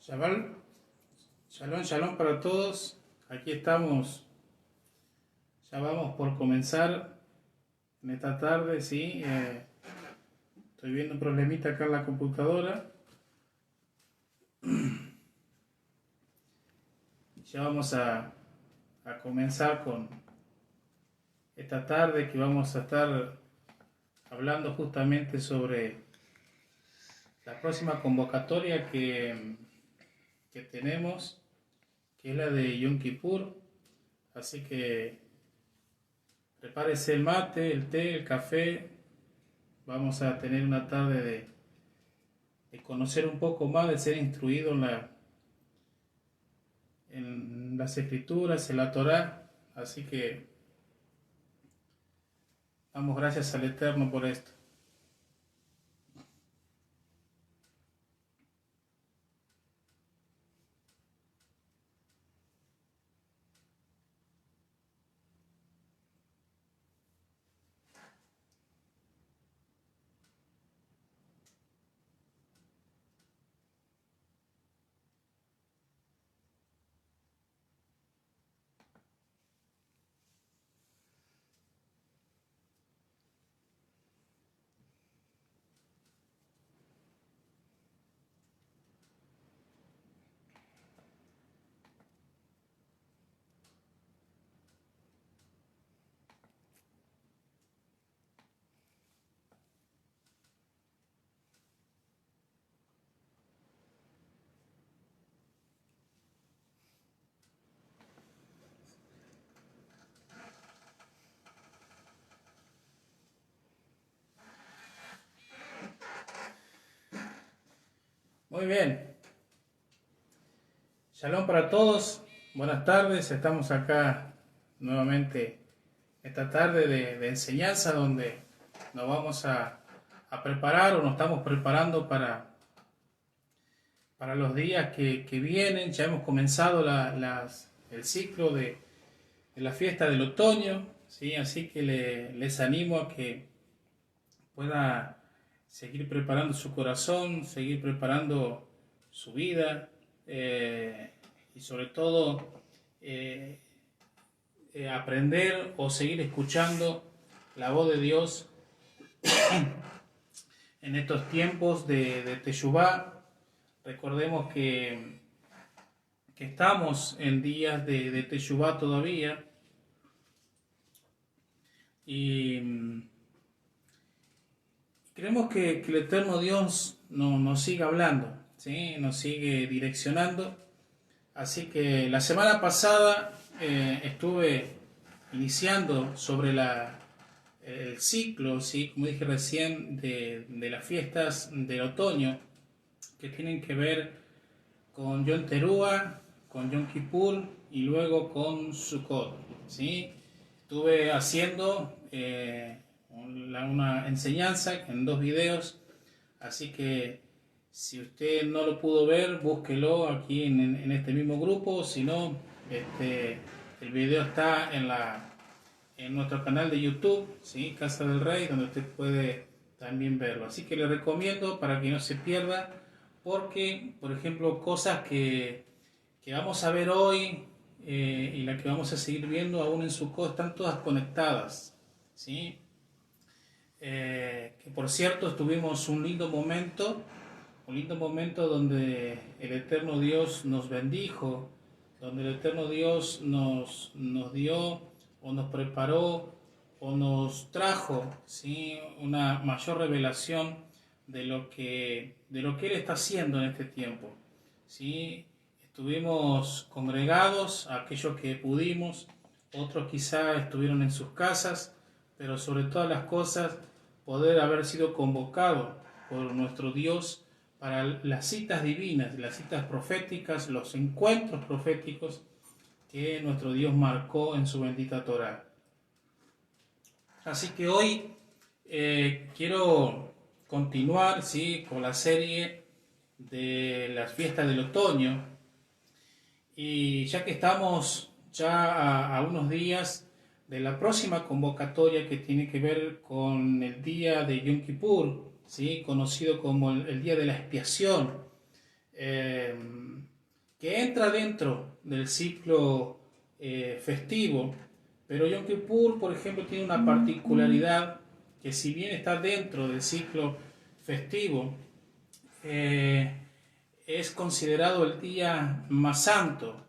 Shalom, shalom, shalom para todos. Aquí estamos, ya vamos por comenzar en esta tarde, sí. Estoy viendo un problemita acá en la computadora. Ya vamos a comenzar con esta tarde que vamos a estar hablando justamente sobre la próxima convocatoria que tenemos, que es la de Yom Kippur. Así que prepárese el mate, el té, el café. Vamos a tener una tarde de conocer un poco más, de ser instruido en las escrituras, en la Torá. Así que damos gracias al Eterno por esto. Muy bien. Shalom para todos. Buenas tardes. Estamos acá nuevamente esta tarde de enseñanza donde nos vamos a preparar o nos estamos preparando para los días que vienen. Ya hemos comenzado el ciclo de la fiesta del otoño, ¿sí? Así que les animo a que pueda seguir preparando su corazón, seguir preparando su vida y sobre todo aprender o seguir escuchando la voz de Dios en estos tiempos de Teshuvá. Recordemos que estamos en días de Teshuvá todavía y queremos que el Eterno Dios nos siga hablando, ¿sí? Nos sigue direccionando. Así que la semana pasada estuve iniciando sobre el ciclo, ¿sí? Como dije recién, de las fiestas del otoño que tienen que ver con Yom Teruah, con Yom Kippur y luego con Sukkot, ¿sí? Estuve haciendo una enseñanza en 2 videos, así que si usted no lo pudo ver, búsquelo aquí en este mismo grupo. Si no, el video está en nuestro canal de YouTube, ¿sí? Casa del Rey, donde usted puede también verlo. Así que le recomiendo para que no se pierda, porque, por ejemplo, cosas que vamos a ver hoy y las que vamos a seguir viendo aún en Sukkot están todas conectadas, ¿sí? Que por cierto tuvimos un lindo momento donde el Eterno Dios nos bendijo, donde el Eterno Dios nos dio o nos preparó o nos trajo, ¿sí? Una mayor revelación de lo que Él está haciendo en este tiempo, ¿sí? Estuvimos congregados, aquellos que pudimos, otros quizá estuvieron en sus casas, pero sobre todas las cosas poder haber sido convocado por nuestro Dios para las citas divinas, las citas proféticas, los encuentros proféticos que nuestro Dios marcó en su bendita Torá. Así que hoy quiero continuar, ¿sí? Con la serie de las fiestas del otoño, y ya que estamos ya a unos días de la próxima convocatoria que tiene que ver con el día de Yom Kippur, ¿sí? Conocido como el día de la expiación, eh, que entra dentro del ciclo festivo, pero Yom Kippur, por ejemplo, tiene una particularidad que si bien está dentro del ciclo festivo, es considerado el día más santo,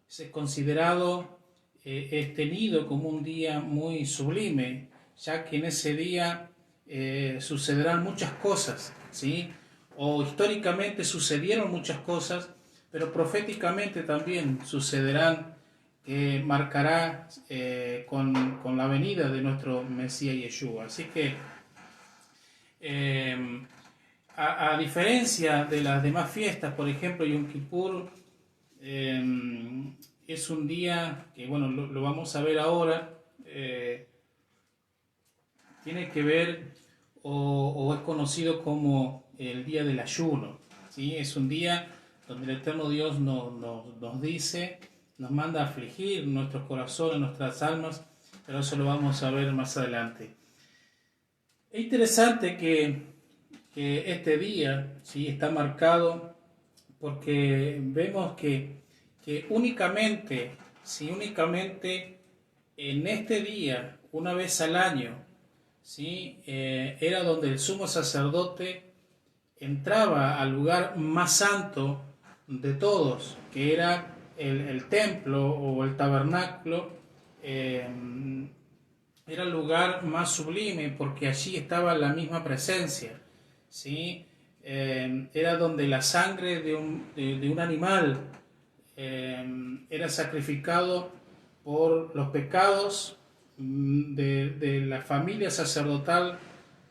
es considerado, es tenido como un día muy sublime, ya que en ese día sucederán muchas cosas, ¿sí? O históricamente sucedieron muchas cosas, pero proféticamente también sucederán, que marcará con la venida de nuestro Mesías Yeshua. Así que, a diferencia de las demás fiestas, por ejemplo, Yom Kippur es un día que, bueno, lo vamos a ver ahora, tiene que ver o es conocido como el día del ayuno, ¿sí? Es un día donde el Eterno Dios nos dice, nos manda a afligir nuestros corazones, nuestras almas, pero eso lo vamos a ver más adelante. Es interesante que este día, ¿sí?, está marcado porque vemos que únicamente, ¿sí?, únicamente en este día, una vez al año, ¿sí?, era donde el sumo sacerdote entraba al lugar más santo de todos, que era el templo o el tabernáculo. Era el lugar más sublime porque allí estaba la misma presencia, ¿sí? Era donde la sangre de un animal era sacrificado por los pecados de la familia sacerdotal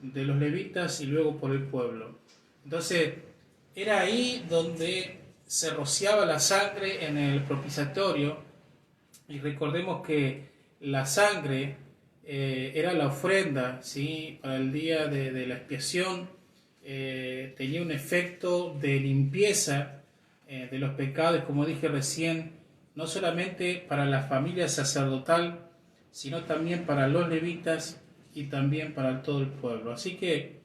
de los levitas y luego por el pueblo. Entonces, era ahí donde se rociaba la sangre en el propiciatorio, y recordemos que la sangre era la ofrenda, ¿sí?, para el día de la expiación. Tenía un efecto de limpieza de los pecados, como dije recién, no solamente para la familia sacerdotal, sino también para los levitas y también para todo el pueblo. Así que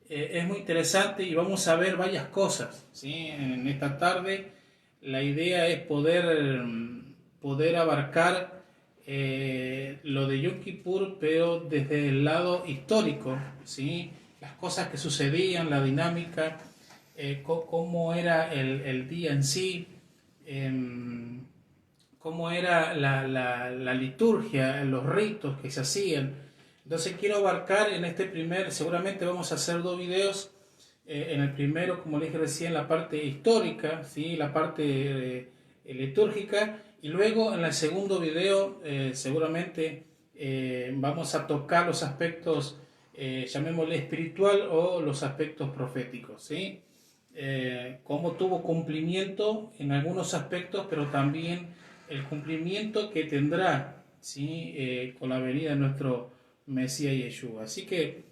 es muy interesante y vamos a ver varias cosas, ¿sí?, en esta tarde. La idea es poder abarcar lo de Yom Kippur, pero desde el lado histórico, ¿sí?, las cosas que sucedían, la dinámica, cómo era el día en sí, cómo era la liturgia, los ritos que se hacían. Entonces quiero abarcar en este seguramente vamos a hacer 2 videos. En el primero, como les dije recién, la parte histórica, ¿sí?, la parte litúrgica, y luego en el segundo video seguramente vamos a tocar los aspectos, llamémosle espiritual, o los aspectos proféticos, ¿sí? Cómo tuvo cumplimiento en algunos aspectos, pero también el cumplimiento que tendrá, ¿sí?, con la venida de nuestro Mesías Yeshua. Así que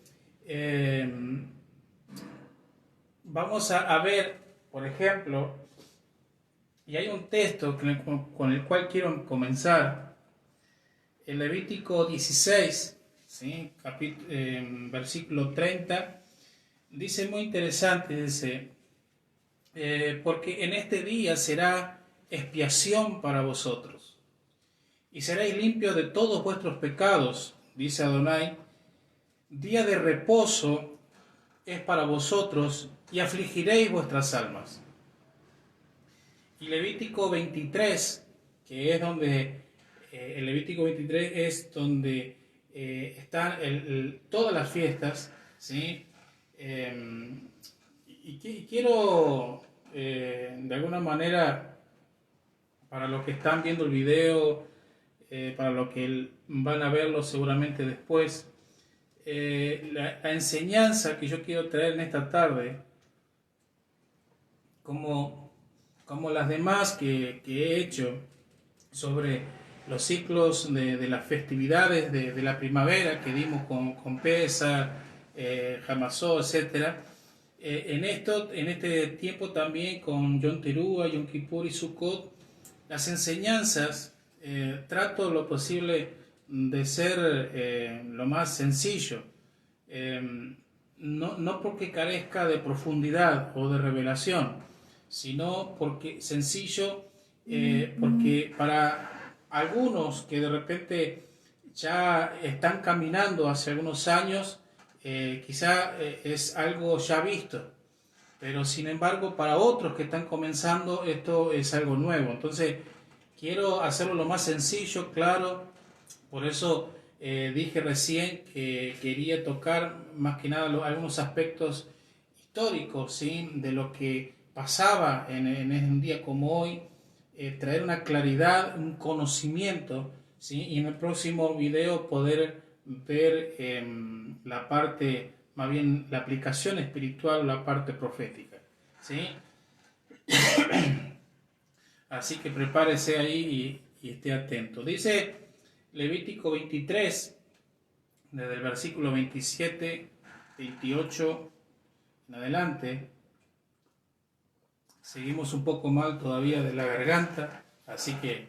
vamos a ver, por ejemplo, y hay un texto con el cual quiero comenzar, el Levítico 16, ¿sí?, versículo 30, dice muy interesante, dice, porque en este día será expiación para vosotros, y seréis limpios de todos vuestros pecados, dice Adonai, día de reposo es para vosotros, y afligiréis vuestras almas. Y Levítico 23, que es donde, el Levítico 23 es donde están todas las fiestas, ¿sí? Y quiero, de alguna manera, para los que están viendo el video, para los que van a verlo seguramente después, la enseñanza que yo quiero traer en esta tarde, como las demás que he hecho sobre los ciclos de las festividades de la primavera que dimos con Pesach, Hamazó, etc. En este tiempo también con Yom Teruah, Yom Kippur y Sukkot, las enseñanzas trato lo posible de ser lo más sencillo, no porque carezca de profundidad o de revelación, sino porque sencillo, porque para algunos que de repente ya están caminando hace algunos años, quizá es algo ya visto, pero sin embargo para otros que están comenzando esto es algo nuevo. Entonces quiero hacerlo lo más sencillo, claro, por eso dije recién que quería tocar más que nada algunos aspectos históricos, ¿sí? De lo que pasaba en un día como hoy, traer una claridad, un conocimiento, ¿sí? Y en el próximo video poder ver la parte, más bien la aplicación espiritual, la parte profética, ¿sí? Así que prepárese ahí y esté atento. Dice Levítico 23, desde el versículo 27, 28 en adelante. Seguimos un poco mal todavía de la garganta, así que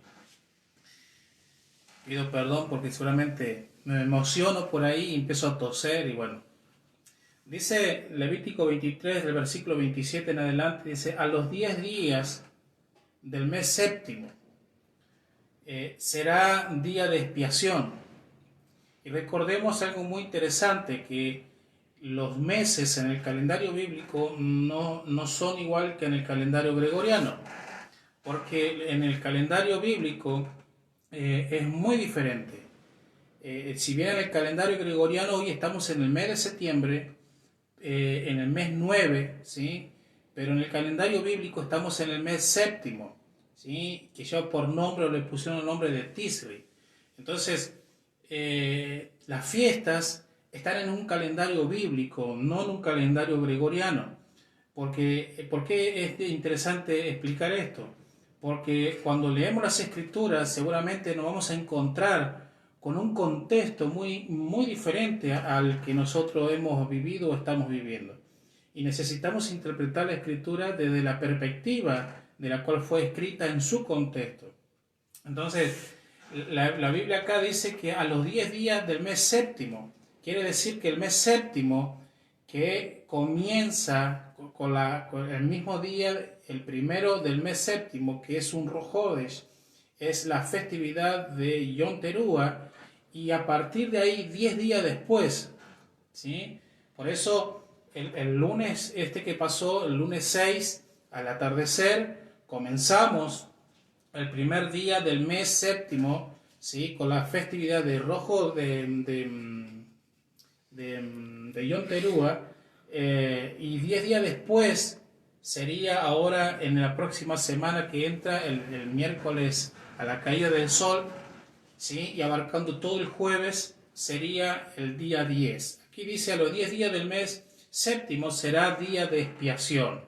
pido perdón porque seguramente me emociono por ahí y empiezo a toser y bueno. Dice Levítico 23, del versículo 27 en adelante, dice: a los 10 días del mes séptimo será día de expiación. Y recordemos algo muy interesante, que los meses en el calendario bíblico no son igual que en el calendario gregoriano, porque en el calendario bíblico es muy diferente. Si bien en el calendario gregoriano hoy estamos en el mes de septiembre, en el mes 9, ¿sí? Pero en el calendario bíblico estamos en el mes séptimo, ¿sí? Que ya por nombre le pusieron el nombre de Tisri. Entonces, las fiestas están en un calendario bíblico, no en un calendario gregoriano. ¿Por qué es interesante explicar esto? Porque cuando leemos las Escrituras seguramente nos vamos a encontrar con un contexto muy diferente al que nosotros hemos vivido o estamos viviendo. Y necesitamos interpretar la Escritura desde la perspectiva de la cual fue escrita en su contexto. Entonces, la Biblia acá dice que a los 10 días del mes séptimo, quiere decir que el mes séptimo, que comienza con el mismo día, el primero del mes séptimo, que es un Rosh Hodesh, es la festividad de Yom Teruah, y a partir de ahí 10 días después, ¿sí? Por eso el lunes que pasó, el lunes 6 al atardecer, comenzamos el primer día del mes séptimo, ¿sí? Con la festividad de Rojo de Yom Teruah, y 10 días después sería ahora en la próxima semana que entra el miércoles a la caída del sol, ¿sí? Y abarcando todo el jueves sería el día 10. Aquí dice: a los 10 días del mes séptimo será día de expiación.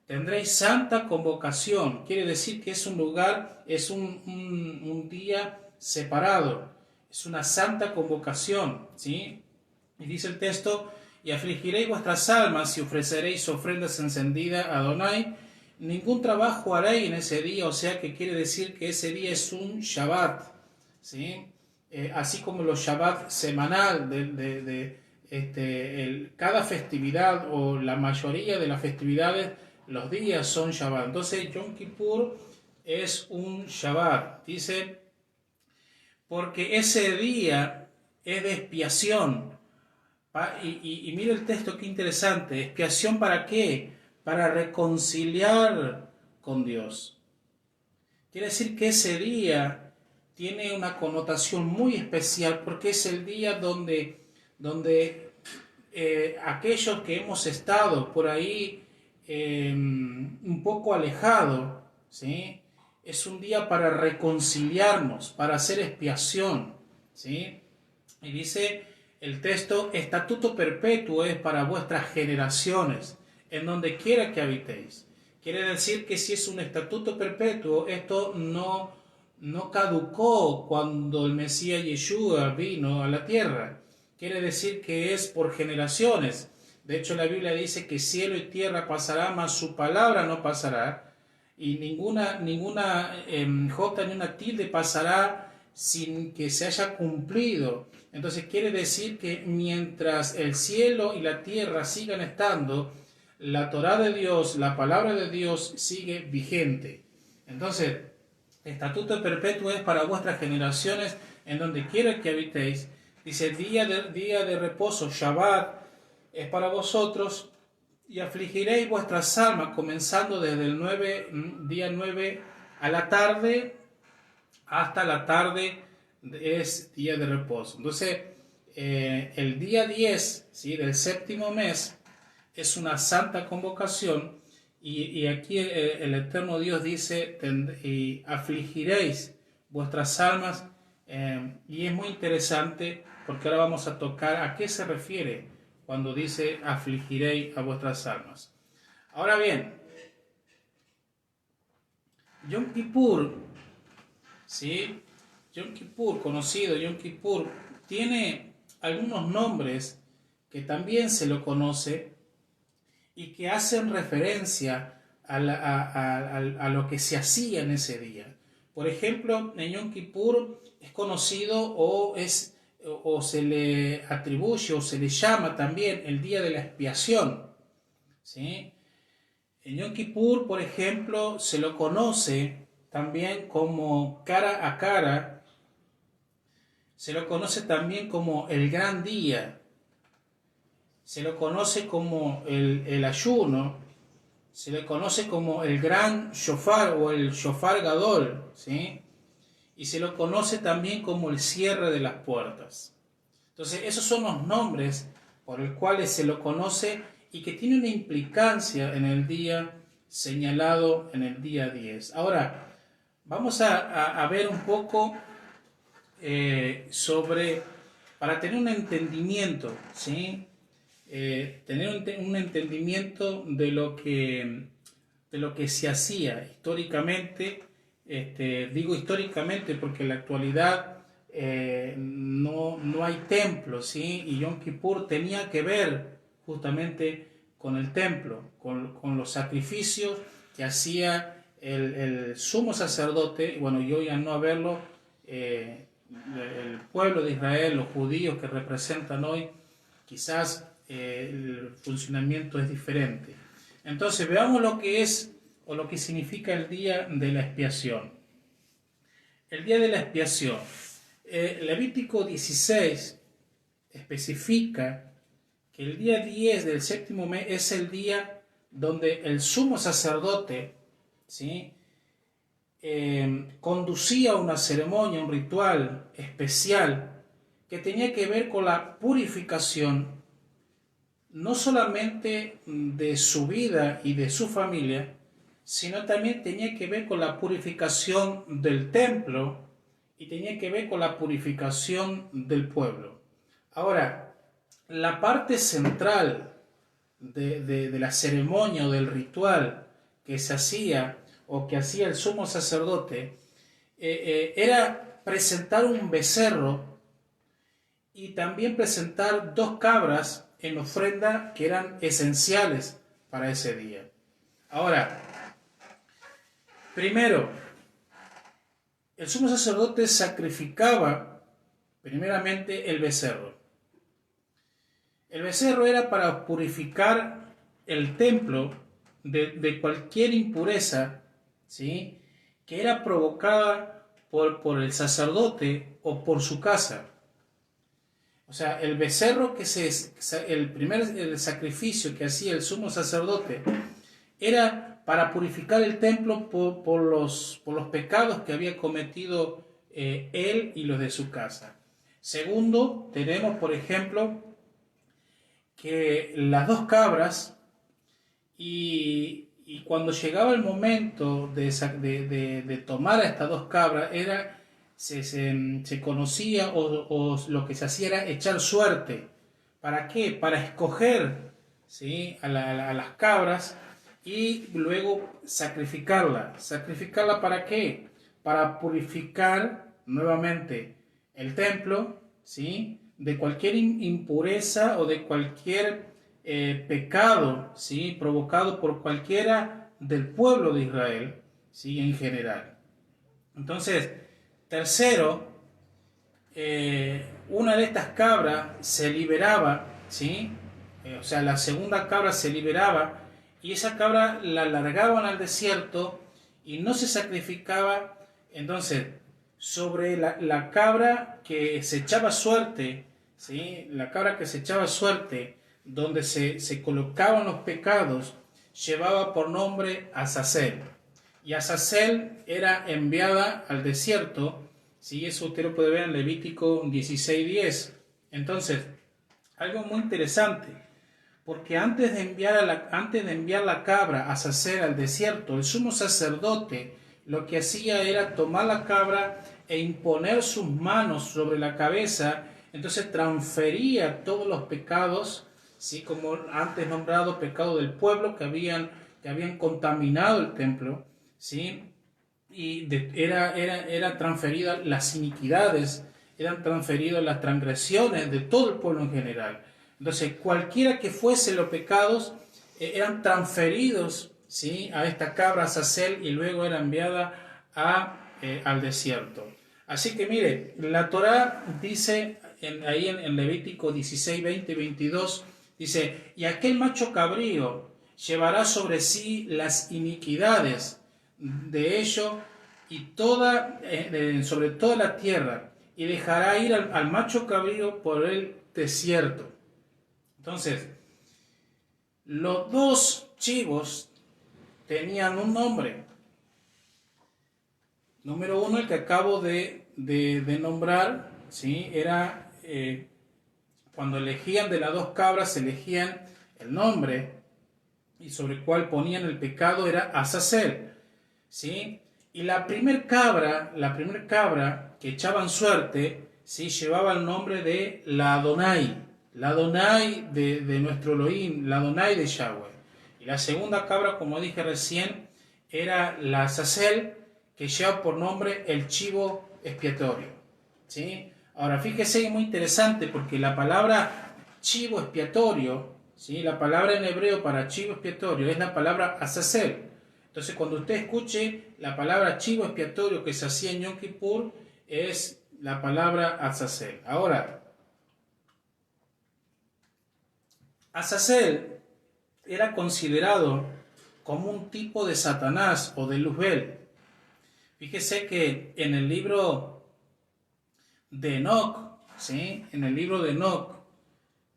Tendréis santa convocación, quiere decir que es un lugar, es un día separado, es una santa convocación, ¿sí? Y dice el texto: y afligiréis vuestras almas y ofreceréis ofrendas encendidas a Adonai. Ningún trabajo haréis en ese día, o sea que quiere decir que ese día es un Shabbat, ¿sí? Así como los Shabbat semanal cada festividad o la mayoría de las festividades, los días son Shabbat. Entonces Yom Kippur es un Shabbat, dice, porque ese día es de expiación. Y mira el texto, qué interesante. ¿Expiación para qué? Para reconciliar con Dios. Quiere decir que ese día tiene una connotación muy especial, porque es el día donde aquellos que hemos estado por ahí un poco alejados, ¿sí? Es un día para reconciliarnos, para hacer expiación, ¿sí? Y dice el texto: estatuto perpetuo es para vuestras generaciones, en donde quiera que habitéis. Quiere decir que si es un estatuto perpetuo, esto no caducó cuando el Mesías Yeshua vino a la tierra. Quiere decir que es por generaciones. De hecho, la Biblia dice que cielo y tierra pasará, mas su palabra no pasará. Y ninguna jota ni una tilde pasará sin que se haya cumplido. Entonces quiere decir que mientras el cielo y la tierra sigan estando, la Torá de Dios, la palabra de Dios sigue vigente. Entonces, estatuto perpetuo es para vuestras generaciones en donde quiera que habitéis. Dice, día de reposo, Shabbat, es para vosotros, y afligiréis vuestras almas, comenzando desde el día 9 a la tarde, hasta la tarde es día de reposo. Entonces, el día 10, ¿sí?, del séptimo mes es una santa convocación, y aquí el eterno Dios dice, y afligiréis vuestras almas, y es muy interesante porque ahora vamos a tocar a qué se refiere cuando dice afligiréis a vuestras almas. Ahora bien, Yom Kippur, ¿sí? Yom Kippur, conocido Yom Kippur, tiene algunos nombres que también se lo conoce y que hacen referencia a lo que se hacía en ese día. Por ejemplo, en Yom Kippur es conocido o se le atribuye o se le llama también el día de la expiación, ¿sí? En Yom Kippur, por ejemplo, se lo conoce también como cara a cara, se lo conoce también como el gran día, se lo conoce como el ayuno, se le conoce como el gran shofar o el shofar gadol, ¿sí? Y se lo conoce también como el cierre de las puertas. Entonces, esos son los nombres por los cuales se lo conoce y que tiene una implicancia en el día señalado en el día 10. Ahora, vamos a ver un poco para tener un entendimiento, ¿sí? Tener un entendimiento de lo que se hacía históricamente. Digo históricamente porque en la actualidad no hay templo, ¿sí? Y Yom Kippur tenía que ver justamente con el templo, con los sacrificios que hacía el sumo sacerdote, bueno, y hoy al no haberlo, el pueblo de Israel, los judíos que representan hoy, quizás el funcionamiento es diferente. Entonces veamos lo que es o lo que significa el día de la expiación. El día de la expiación. Levítico 16 especifica que el día 10 del séptimo mes es el día donde el sumo sacerdote, ¿sí?, conducía una ceremonia, un ritual especial que tenía que ver con la purificación no solamente de su vida y de su familia, sino también tenía que ver con la purificación del templo y tenía que ver con la purificación del pueblo. Ahora, la parte central de la ceremonia o del ritual que se hacía o que hacía el sumo sacerdote era presentar un becerro y también presentar 2 cabras en ofrenda que eran esenciales para ese día. Ahora, primero, el sumo sacerdote sacrificaba primeramente el becerro. El becerro era para purificar el templo de cualquier impureza, ¿sí?, que era provocada por el sacerdote o por su casa. O sea, el becerro el sacrificio que hacía el sumo sacerdote era para purificar el templo por los pecados que había cometido él y los de su casa. Segundo, tenemos, por ejemplo, que las 2 cabras, y cuando llegaba el momento de tomar a estas 2 cabras, se conocía o lo que se hacía era echar suerte. ¿Para qué? Para escoger, ¿sí?, a las cabras y luego sacrificarla. ¿Sacrificarla para qué? Para purificar nuevamente el templo, ¿sí?, de cualquier impureza o de cualquier pecado, ¿sí?, provocado por cualquiera del pueblo de Israel, ¿sí?, en general. Entonces, tercero, una de estas cabras se liberaba, ¿sí? O sea, la segunda cabra se liberaba y esa cabra la largaban al desierto y no se sacrificaba. Entonces, sobre la cabra que se echaba suerte, ¿sí? La cabra que se echaba suerte, donde se colocaban los pecados, llevaba por nombre Azazel. Y Azazel era enviada al desierto, ¿sí? Eso usted lo puede ver en Levítico 16:10. Entonces, algo muy interesante, porque antes de enviar la cabra Azazel al desierto, el sumo sacerdote lo que hacía era tomar la cabra e imponer sus manos sobre la cabeza. Entonces transfería todos los pecados, ¿sí? Como antes nombrado pecado del pueblo que habían contaminado el templo, ¿sí? Y era transferida las iniquidades, eran transferidas las transgresiones de todo el pueblo en general. Entonces cualquiera que fuese los pecados eran transferidos, ¿sí? A esta cabra Azazel, y luego era enviada al desierto. Así que mire, la Torá dice ahí en Levítico 16, 20 y 22, dice: y aquel macho cabrío llevará sobre sí las iniquidades de ellos y sobre toda la tierra, y dejará ir al macho cabrío por el desierto. Entonces, los dos chivos tenían un nombre. Número uno, el que acabo de nombrar, ¿sí? Era cuando elegían de las dos cabras, elegían el nombre y sobre el cual ponían el pecado, era Azazel, ¿sí? Y la primer cabra que echaban suerte, ¿sí? Llevaba el nombre de la Adonai de nuestro Elohim, la Adonai de Yahweh. Y la segunda cabra, como dije recién, era la Azazel, que lleva por nombre el chivo expiatorio, ¿sí? Ahora, fíjese, es muy interesante porque la palabra chivo expiatorio, ¿sí? La palabra en hebreo para chivo expiatorio es la palabra Azazel. Entonces, cuando usted escuche la palabra chivo expiatorio que se hacía en Yom Kippur, es la palabra Azazel. Ahora, Azazel era considerado como un tipo de Satanás o de Luzbel. Fíjese que en el libro de Enoc, ¿sí? En el libro de Enoc,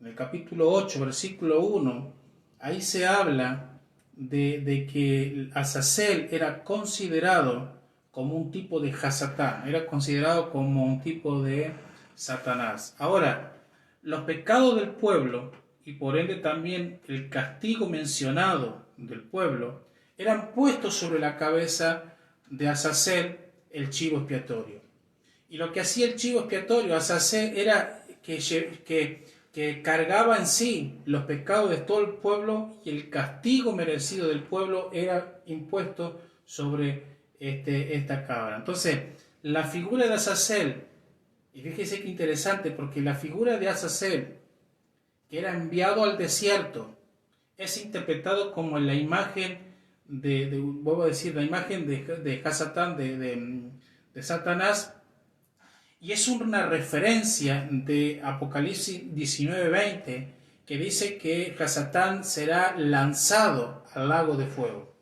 en el capítulo 8, versículo 1, ahí se habla de que Azazel era considerado como un tipo de Hasatán, era considerado como un tipo de Satanás. Ahora, los pecados del pueblo, y por ende también el castigo mencionado del pueblo, eran puestos sobre la cabeza de Azazel, el chivo expiatorio. Y lo que hacía el chivo expiatorio, Azazel, era que cargaba en sí los pecados de todo el pueblo, y el castigo merecido del pueblo era impuesto sobre esta cabra. Entonces, la figura de Azazel, y fíjese qué interesante, porque la figura de Azazel, que era enviado al desierto, es interpretado como la imagen vuelvo a decir, la imagen de Hasatán, de Satanás, y es una referencia de Apocalipsis 19:20, que dice que Hasatán será lanzado al lago de fuego.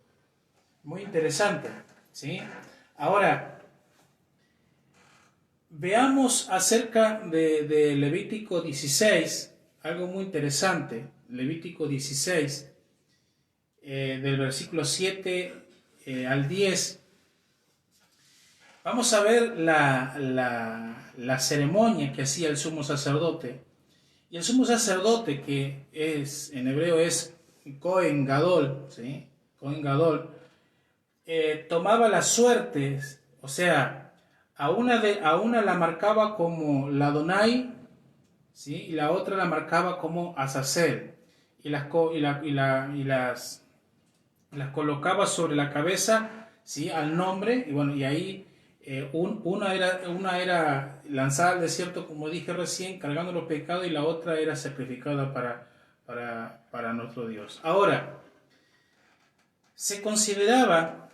Muy interesante, ¿sí? Ahora, veamos acerca de Levítico 16, algo muy interesante. Levítico 16, del versículo 7 al 10, vamos a ver la ceremonia que hacía el sumo sacerdote. Y el sumo sacerdote, que en hebreo es Cohen Gadol, ¿sí? Cohen Gadol, tomaba las suertes, o sea, a una la marcaba como la Adonai, ¿sí? Y la otra la marcaba como Azazel, y las colocaba sobre la cabeza, ¿sí? Al nombre, y bueno, y ahí una era lanzada al desierto, como dije recién, cargando los pecados, y la otra era sacrificada para nuestro Dios. Ahora, se consideraba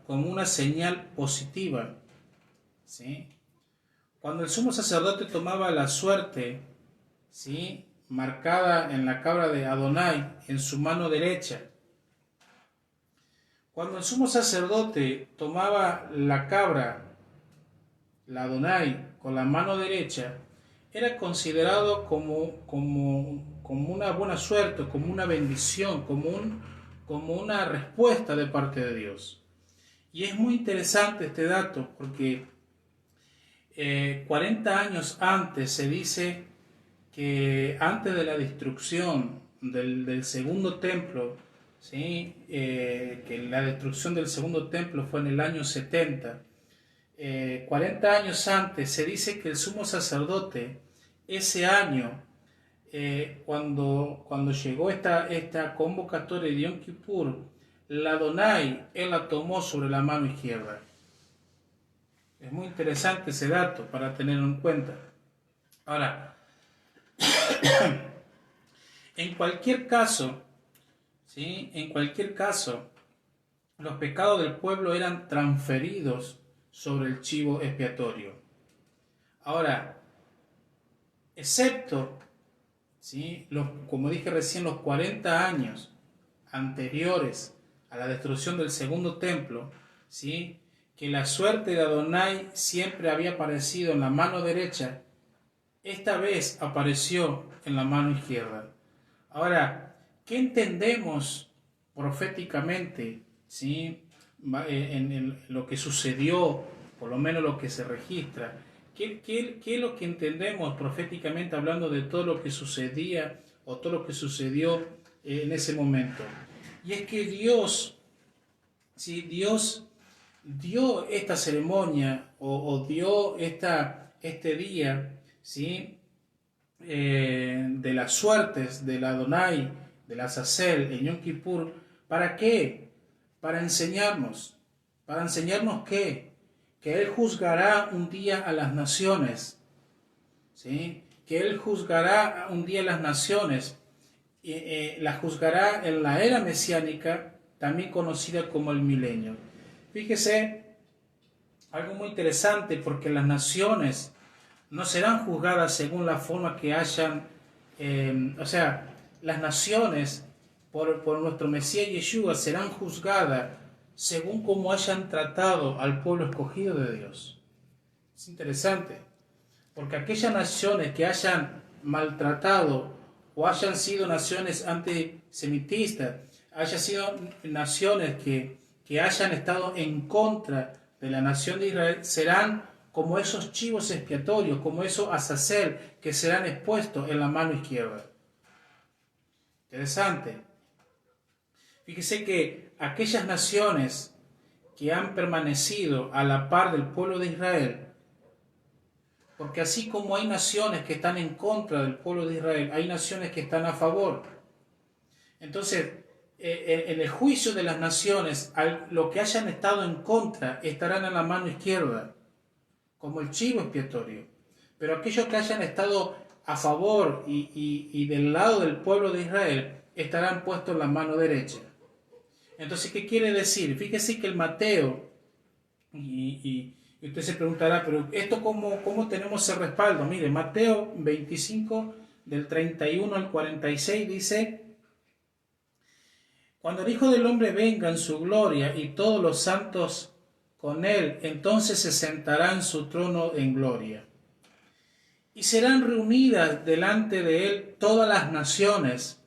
como una señal positiva, ¿sí? Cuando el sumo sacerdote tomaba la suerte, ¿sí? marcada en la cabra de Adonai, en su mano derecha. Cuando el sumo sacerdote tomaba la cabra, la Adonai, con la mano derecha, era considerado como una buena suerte, como una bendición, como una respuesta de parte de Dios. Y es muy interesante este dato porque 40 años antes se dice que antes de la destrucción del segundo templo, ¿sí? Que la destrucción del segundo templo fue en el año 70, 40 años antes se dice que el sumo sacerdote ese año, cuando llegó esta convocatoria de Yom Kippur, la Adonai, él la tomó sobre la mano izquierda. Es muy interesante ese dato para tenerlo en cuenta. Ahora, en cualquier caso, ¿sí? En cualquier caso, los pecados del pueblo eran transferidos sobre el chivo expiatorio. Ahora, excepto, ¿sí? Como dije recién, los 40 años anteriores a la destrucción del segundo templo, ¿sí? Que la suerte de Adonai siempre había aparecido en la mano derecha, esta vez apareció en la mano izquierda. Ahora, ¿qué entendemos proféticamente, ¿sí? En lo que sucedió, por lo menos lo que se registra? ¿Qué es lo que entendemos proféticamente hablando de todo lo que sucedía o todo lo que sucedió en ese momento? Y es que Dios, ¿sí? Dios dio esta ceremonia o dio este día, ¿sí? De las suertes del Adonai, del Azazel en Yom Kippur. ¿Para qué? Para enseñarnos. ¿Para enseñarnos qué? Que Él juzgará un día a las naciones, ¿sí? Que Él juzgará un día a las naciones, las juzgará en la era mesiánica, también conocida como el milenio. Fíjese, algo muy interesante, porque las naciones no serán juzgadas según la forma que hayan, las naciones por nuestro Mesías Yeshua serán juzgadas según cómo hayan tratado al pueblo escogido de Dios. Es interesante, porque aquellas naciones que hayan maltratado o hayan sido naciones antisemitistas, hayan sido naciones que hayan estado en contra de la nación de Israel, serán como esos chivos expiatorios, como esos Azazel que serán expuestos en la mano izquierda. Interesante. Fíjese que aquellas naciones que han permanecido a la par del pueblo de Israel, porque así como hay naciones que están en contra del pueblo de Israel, hay naciones que están a favor. Entonces, en el juicio de las naciones, lo que hayan estado en contra estarán en la mano izquierda, como el chivo expiatorio. Pero aquellos que hayan estado a favor y del lado del pueblo de Israel estarán puestos en la mano derecha. Entonces, ¿qué quiere decir? Fíjese que el Mateo, y usted se preguntará, pero ¿esto cómo tenemos ese respaldo? Mire, Mateo 25, del 31 al 46 dice: cuando el Hijo del Hombre venga en su gloria y todos los santos con él, entonces se sentará en su trono en gloria. Y serán reunidas delante de él todas las naciones,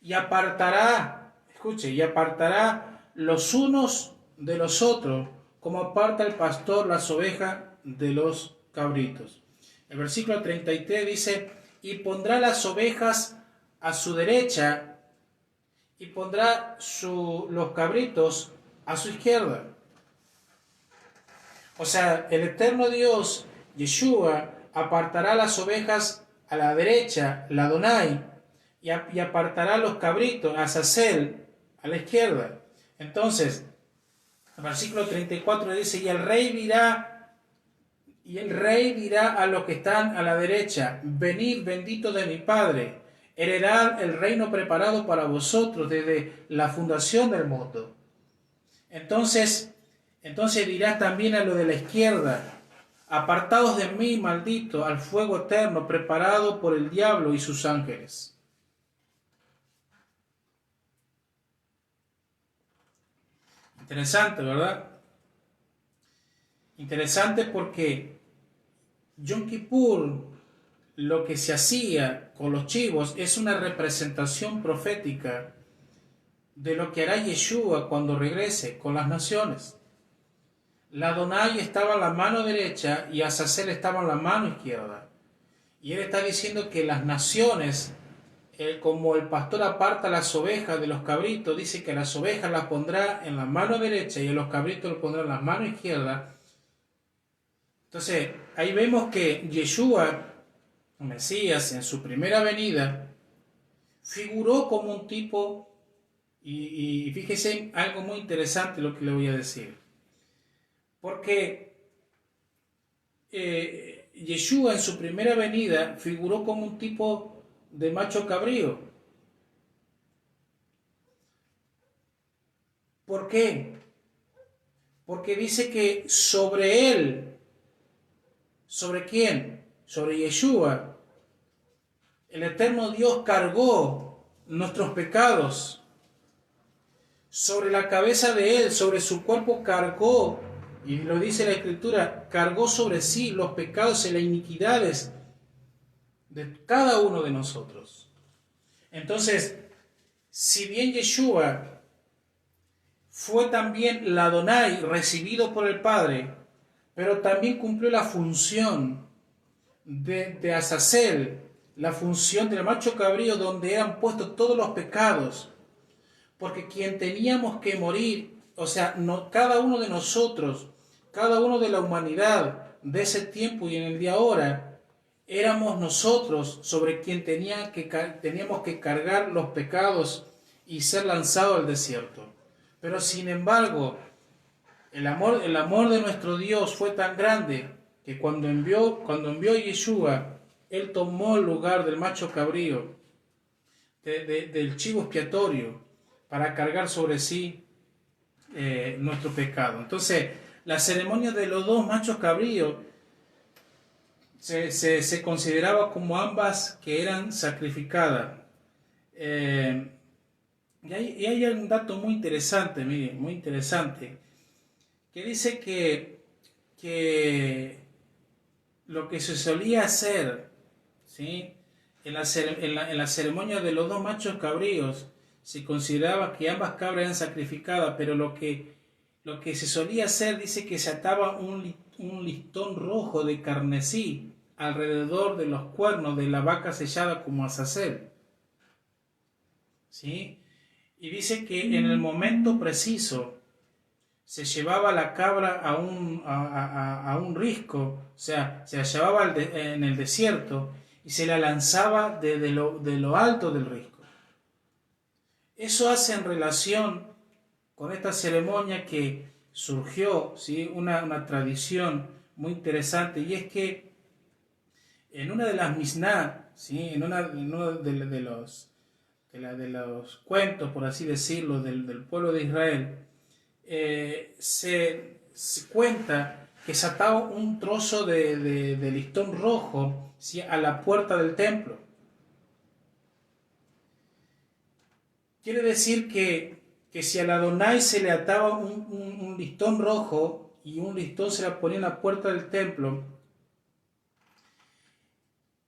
y apartará los unos de los otros, como aparta el pastor las ovejas de los cabritos. El versículo 33 dice: y pondrá las ovejas a su derecha, y pondrá los cabritos a su izquierda. O sea, el eterno Dios, Yeshua, apartará las ovejas a la derecha, la Adonai, y apartará los cabritos, Azazel, a la izquierda. Entonces, el versículo 34 dice: y el rey dirá a los que están a la derecha: venid, bendito de mi Padre, heredad el reino preparado para vosotros desde la fundación del mundo. Entonces dirá también a los de la izquierda: apartados de mí, maldito, al fuego eterno preparado por el diablo y sus ángeles. Interesante, ¿verdad? Interesante porque Yom Kippur, lo que se hacía con los chivos, es una representación profética de lo que hará Yeshua cuando regrese con las naciones. La Adonai estaba en la mano derecha y Azazel estaba en la mano izquierda. Y él está diciendo que las naciones, como el pastor aparta las ovejas de los cabritos, dice que las ovejas las pondrá en la mano derecha y a los cabritos los pondrá en la mano izquierda. Entonces, ahí vemos que Yeshua, Mesías, en su primera venida, figuró como un tipo, y fíjese algo muy interesante lo que le voy a decir, porque Yeshua en su primera venida figuró como un tipo de macho cabrío. ¿Por qué? Porque dice que sobre él, ¿sobre quién? Sobre Yeshua, el eterno Dios cargó nuestros pecados. Sobre la cabeza de él, sobre su cuerpo cargó, y lo dice la Escritura, cargó sobre sí los pecados y las iniquidades de cada uno de nosotros. Entonces, si bien Yeshua fue también la Adonai recibido por el Padre, pero también cumplió la función de Azazel, la función del macho cabrío, donde eran puestos todos los pecados, porque quien teníamos que morir, o sea, no, cada uno de nosotros, cada uno de la humanidad de ese tiempo y en el de ahora, éramos nosotros sobre quien teníamos que cargar los pecados y ser lanzados al desierto. Pero sin embargo, el amor de nuestro Dios fue tan grande que cuando envió a Yeshua, Él tomó el lugar del macho cabrío, del chivo expiatorio, para cargar sobre sí nuestro pecado. Entonces, la ceremonia de los dos machos cabríos se consideraba como ambas que eran sacrificadas. Y hay un dato muy interesante, miren, muy interesante, que dice que lo que se solía hacer, ¿sí?, en la ceremonia de los dos machos cabríos, se consideraba que ambas cabras eran sacrificadas, pero lo que se solía hacer, dice que se ataba un listón rojo de carmesí alrededor de los cuernos de la vaca sellada como Azazel, ¿sí? Y dice que en el momento preciso se llevaba la cabra a un risco, o sea, se la llevaba en el desierto y se la lanzaba de lo alto del risco. Eso hace en relación con esta ceremonia que surgió, ¿sí?, una tradición muy interesante, y es que en una de las Mishnah, ¿sí?, en uno de los cuentos, por así decirlo, del pueblo de Israel, se cuenta que se ataba un trozo de listón rojo, ¿sí?, a la puerta del templo. Quiere decir que si al Adonai se le ataba un listón rojo y un listón se le ponía en la puerta del templo,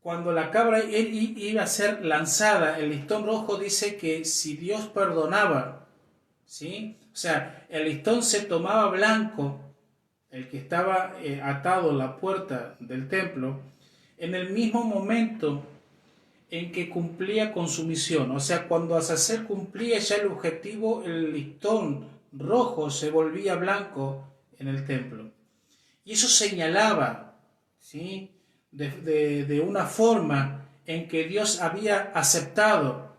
cuando la cabra iba a ser lanzada, el listón rojo dice que si Dios perdonaba, ¿sí?, o sea, el listón se tomaba blanco, el que estaba atado a la puerta del templo, en el mismo momento en que cumplía con su misión. O sea, cuando Azazel cumplía ya el objetivo, el listón rojo se volvía blanco en el templo. Y eso señalaba, ¿sí?, de una forma en que Dios había aceptado,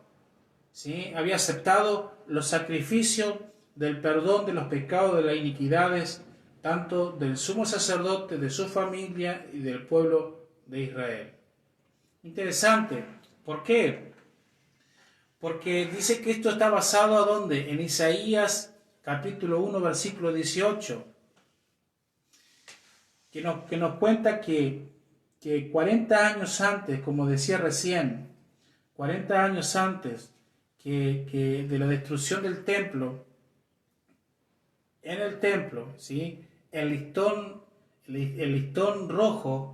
¿sí?, había aceptado los sacrificios del perdón de los pecados, de las iniquidades, tanto del sumo sacerdote, de su familia y del pueblo de Israel. Interesante. ¿Por qué? Porque dice que esto está basado ¿a dónde? En Isaías capítulo 1, versículo 18, que nos cuenta que 40 años antes, como decía recién, 40 años antes que de la destrucción del templo, en el templo, ¿sí? El listón rojo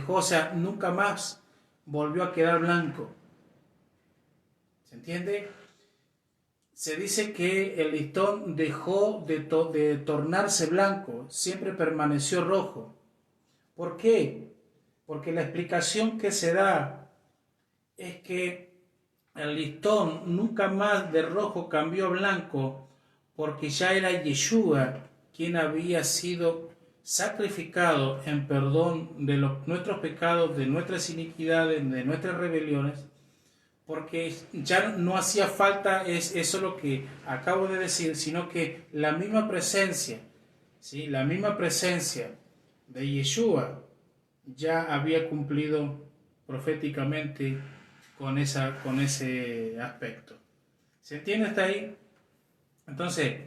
o sea, nunca más volvió a quedar blanco. ¿Se entiende? Se dice que el listón dejó de tornarse blanco, siempre permaneció rojo. ¿Por qué? Porque la explicación que se da es que el listón nunca más de rojo cambió a blanco, porque ya era Yeshua quien había sido sacrificado en perdón de nuestros pecados, de nuestras iniquidades, de nuestras rebeliones, porque ya no hacía falta eso lo que acabo de decir, sino que la misma presencia, ¿sí? La misma presencia de Yeshua ya había cumplido proféticamente con ese aspecto. ¿Se entiende hasta ahí? Entonces,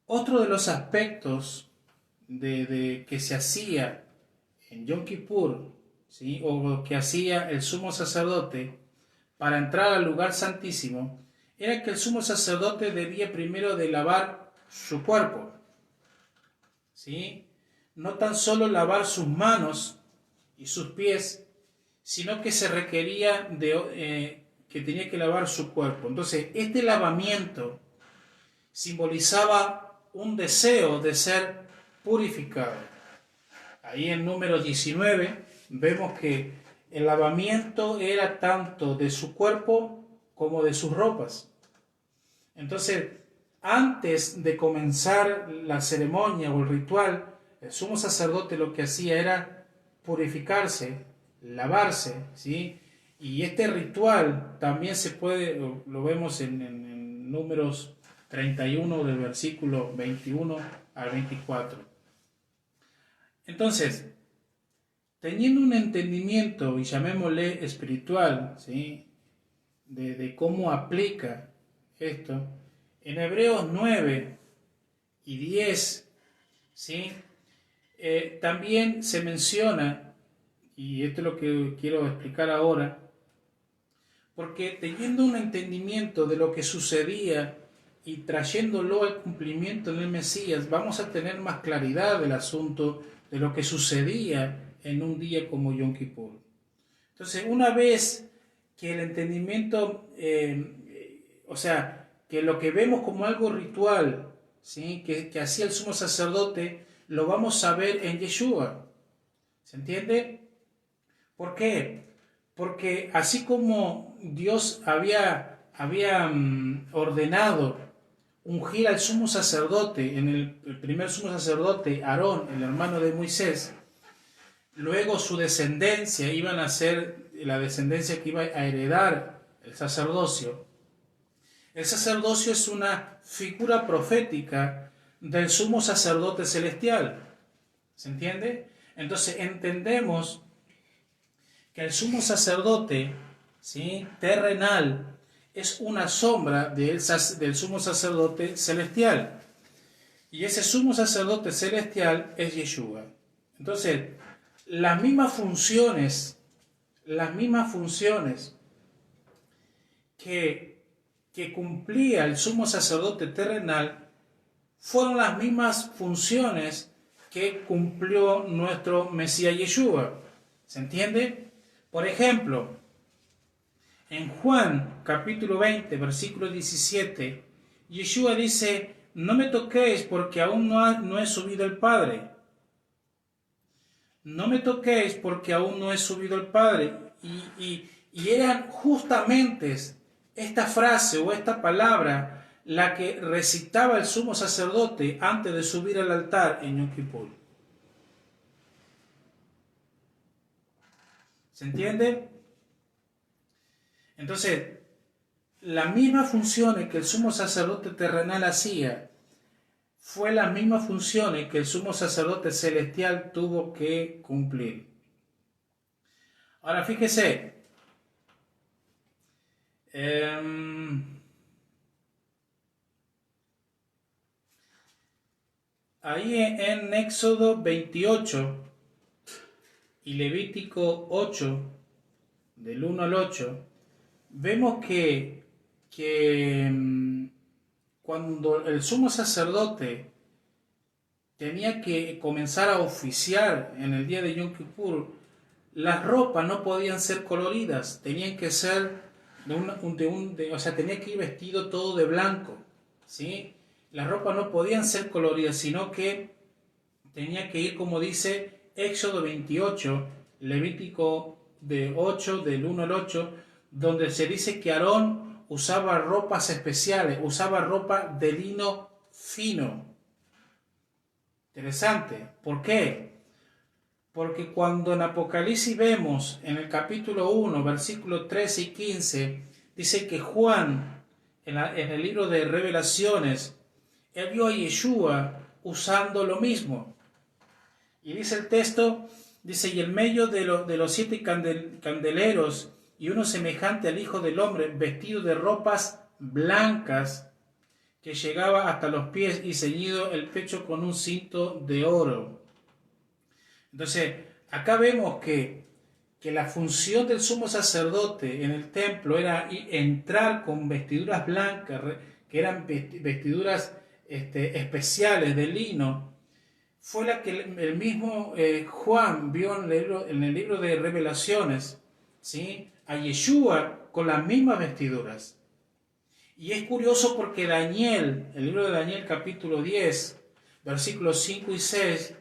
otro de los aspectos que se hacía en Yom Kippur, ¿sí? O que hacía el sumo sacerdote para entrar al lugar santísimo, era que el sumo sacerdote debía primero de lavar su cuerpo, ¿sí? No tan solo lavar sus manos y sus pies, sino que se requería que tenía que lavar su cuerpo. Entonces, este lavamiento simbolizaba un deseo de ser purificado. Ahí en Números 19 vemos que el lavamiento era tanto de su cuerpo como de sus ropas. Entonces, antes de comenzar la ceremonia o el ritual, el sumo sacerdote lo que hacía era purificarse, lavarse, ¿sí? Y este ritual también lo vemos en Números 31 del versículo 21 al 24. Entonces, teniendo un entendimiento, y llamémosle espiritual, ¿sí? de cómo aplica esto, en Hebreos 9 y 10, ¿sí? También se menciona, y esto es lo que quiero explicar ahora, porque teniendo un entendimiento de lo que sucedía y trayéndolo al cumplimiento en el Mesías, vamos a tener más claridad del asunto de lo que sucedía en un día como Yom Kippur. Entonces, una vez que el entendimiento, o sea, que lo que vemos como algo ritual, ¿sí? que hacía el sumo sacerdote, lo vamos a ver en Yeshua. ¿Se entiende? ¿Por qué? Porque así como Dios había ordenado ungir al sumo sacerdote, el primer sumo sacerdote, Aarón, el hermano de Moisés, luego su descendencia iban a ser la descendencia que iba a heredar el sacerdocio. El sacerdocio es una figura profética del sumo sacerdote celestial. ¿Se entiende? Entonces entendemos que el sumo sacerdote, ¿sí? terrenal es una sombra del sumo sacerdote celestial. Y ese sumo sacerdote celestial es Yeshua. Entonces, las mismas funciones que cumplía el sumo sacerdote terrenal fueron las mismas funciones que cumplió nuestro Mesías Yeshua. ¿Se entiende? Por ejemplo, en Juan capítulo 20, versículo 17, Yeshua dice: no me toquéis porque aún no he subido el Padre. No me toquéis porque aún no he subido el Padre. Y eran justamente esta frase o esta palabra la que recitaba el sumo sacerdote antes de subir al altar en Yom Kippur. ¿Se entiende? Entonces, las mismas funciones que el sumo sacerdote terrenal hacía fue las mismas funciones que el sumo sacerdote celestial tuvo que cumplir. Ahora fíjese, ahí en Éxodo 28 y Levítico 8, del 1 al 8, vemos que cuando el sumo sacerdote tenía que comenzar a oficiar en el día de Yom Kippur, las ropas no podían ser coloridas, tenían que ser o sea, tenía que ir vestido todo de blanco, ¿sí? Las ropas no podían ser coloridas, sino que tenía que ir, como dice Éxodo 28, Levítico de 8, del 1 al 8, donde se dice que Aarón usaba ropas especiales, usaba ropa de lino fino. Interesante. ¿Por qué? Porque cuando en Apocalipsis vemos en el capítulo 1, versículos 13 y 15, dice que Juan, en el libro de Revelaciones, él vio a Yeshua usando lo mismo. Y dice el texto, dice, y en medio de los 7 candeleros, y uno semejante al Hijo del Hombre, vestido de ropas blancas, que llegaba hasta los pies y ceñido el pecho con un cinto de oro. Entonces, acá vemos que la función del sumo sacerdote en el templo era entrar con vestiduras blancas, que eran vestiduras especiales de lino. Fue la que el mismo Juan vio en el libro de Revelaciones, ¿sí? A Yeshua con las mismas vestiduras. Y es curioso porque Daniel, el libro de Daniel capítulo 10, versículos 5 y 6,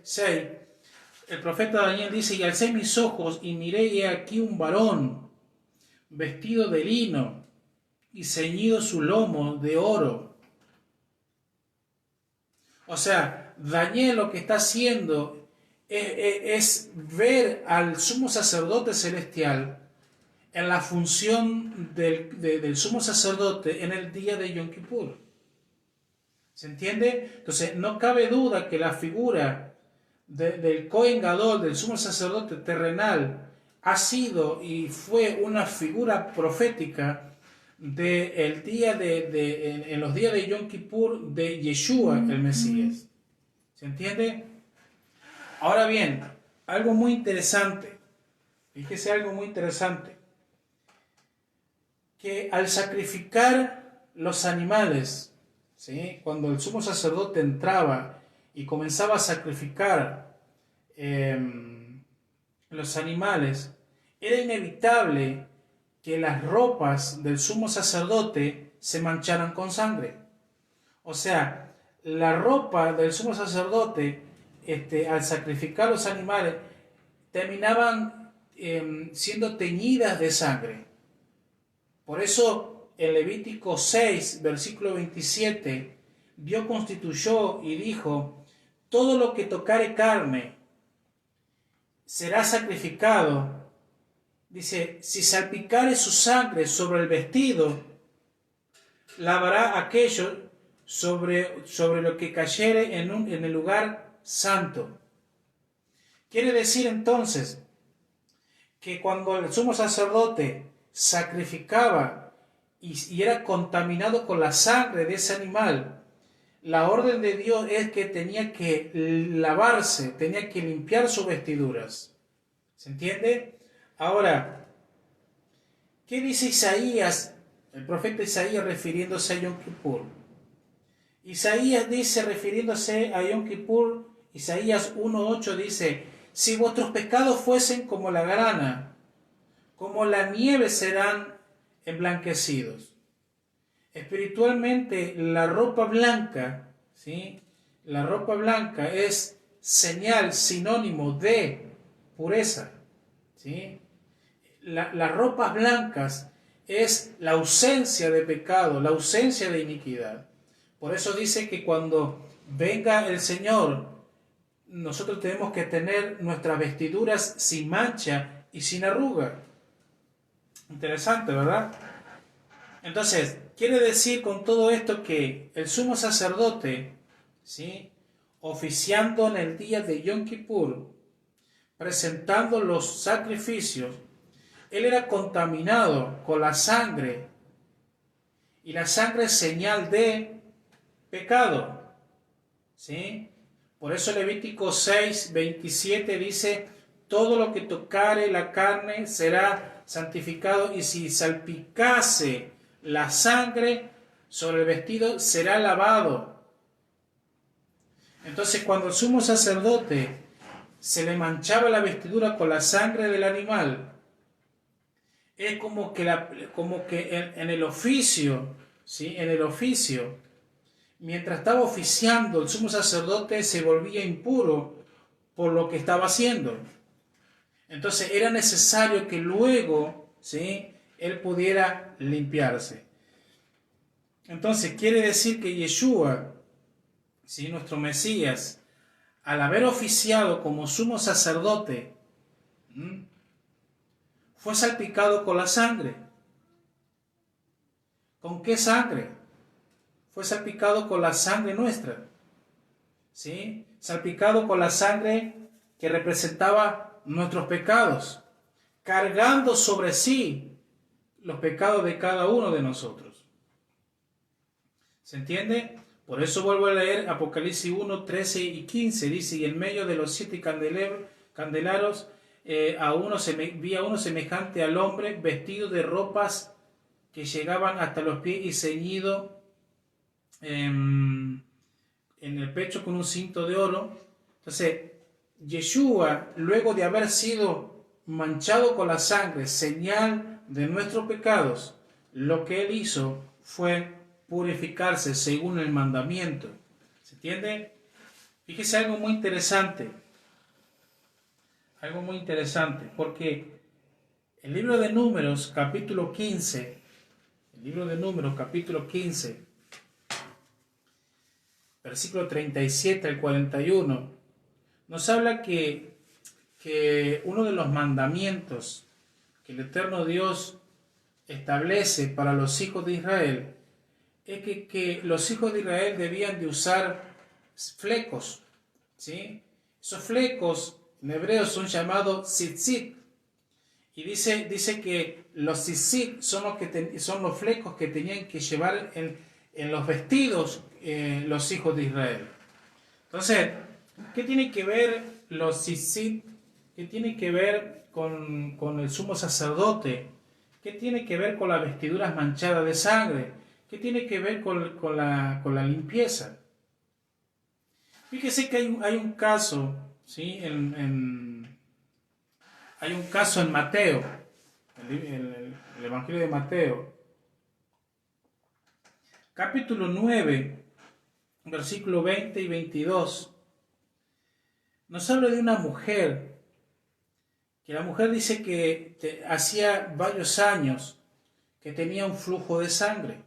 el profeta Daniel dice, y alcé mis ojos y miré y he aquí un varón vestido de lino y ceñido su lomo de oro. O sea, Daniel lo que está haciendo es ver al sumo sacerdote celestial en la función del sumo sacerdote en el día de Yom Kippur. ¿Se entiende? Entonces, no cabe duda que la figura del Cohen Gadol, del sumo sacerdote terrenal, ha sido y fue una figura profética del día en los días de Yom Kippur de Yeshua, el Mesías. ¿Se entiende? Ahora bien, algo muy interesante, fíjese algo muy interesante, que al sacrificar los animales, ¿sí? Cuando el sumo sacerdote entraba y comenzaba a sacrificar los animales, era inevitable que las ropas del sumo sacerdote se mancharan con sangre. O sea, la ropa del sumo sacerdote, al sacrificar los animales, terminaban siendo teñidas de sangre. Por eso en Levítico 6, versículo 27, Dios constituyó y dijo, todo lo que tocare carne será sacrificado. Dice, si salpicare su sangre sobre el vestido, lavará aquello sobre lo que cayere en el lugar santo. Quiere decir entonces que cuando el sumo sacerdote sacrificaba y era contaminado con la sangre de ese animal, la orden de Dios es que tenía que lavarse, tenía que limpiar sus vestiduras. ¿Se entiende? Ahora, ¿qué dice Isaías, el profeta Isaías refiriéndose a Yom Kippur? Isaías dice, refiriéndose a Yom Kippur, Isaías 1:8 dice, si vuestros pecados fuesen como la grana, como la nieve serán emblanquecidos. Espiritualmente, la ropa blanca, ¿sí? La ropa blanca es señal, sinónimo de pureza, ¿sí? Las ropas blancas es la ausencia de pecado, la ausencia de iniquidad. Por eso dice que cuando venga el Señor, nosotros tenemos que tener nuestras vestiduras sin mancha y sin arruga. Interesante, ¿verdad? Entonces, quiere decir con todo esto que el sumo sacerdote, ¿sí?, oficiando en el día de Yom Kippur, presentando los sacrificios, él era contaminado con la sangre, y la sangre es señal de pecado, ¿sí? Por eso Levítico 6:27 dice, todo lo que tocare la carne será santificado, y si salpicase la sangre sobre el vestido será lavado. Entonces, cuando el sumo sacerdote se le manchaba la vestidura con la sangre del animal, es como que en el oficio, ¿sí? En el oficio, mientras estaba oficiando, el sumo sacerdote se volvía impuro por lo que estaba haciendo. Entonces era necesario que luego, ¿sí?, él pudiera limpiarse. Entonces quiere decir que Yeshua, ¿sí?, nuestro Mesías, al haber oficiado como sumo sacerdote, fue salpicado con la sangre. ¿Con qué sangre? Fue salpicado con la sangre nuestra, ¿sí? Salpicado con la sangre que representaba nuestros pecados, cargando sobre sí los pecados de cada uno de nosotros. ¿Se entiende? Por eso vuelvo a leer Apocalipsis 1, 13 y 15. Dice, y en medio de los 7 candeleros vi a uno semejante al hombre, vestido de ropas que llegaban hasta los pies y ceñido en el pecho con un cinto de oro. Entonces, Yeshua, luego de haber sido manchado con la sangre, señal de nuestros pecados, lo que él hizo fue purificarse según el mandamiento. ¿Se entiende? Fíjese algo muy interesante. Algo muy interesante, porque el libro de Números, capítulo 15, versículo 37 al 41, nos habla que uno de los mandamientos que el eterno Dios establece para los hijos de Israel es que los hijos de Israel debían de usar flecos, ¿sí? Esos flecos en hebreo son llamados tzitzit, y dice que los tzitzit son los flecos que tenían que llevar en los vestidos los hijos de Israel. Entonces, ¿qué tiene que ver los tzitzit? ¿Qué tiene que ver con el sumo sacerdote? ¿Qué tiene que ver con las vestiduras manchadas de sangre? ¿Qué tiene que ver con la limpieza? Fíjese que hay un caso, ¿sí? Hay un caso en Mateo, el Evangelio de Mateo, capítulo 9, versículo 20 y 22. Nos habla de una mujer, que la mujer dice que hacía varios años que tenía un flujo de sangre.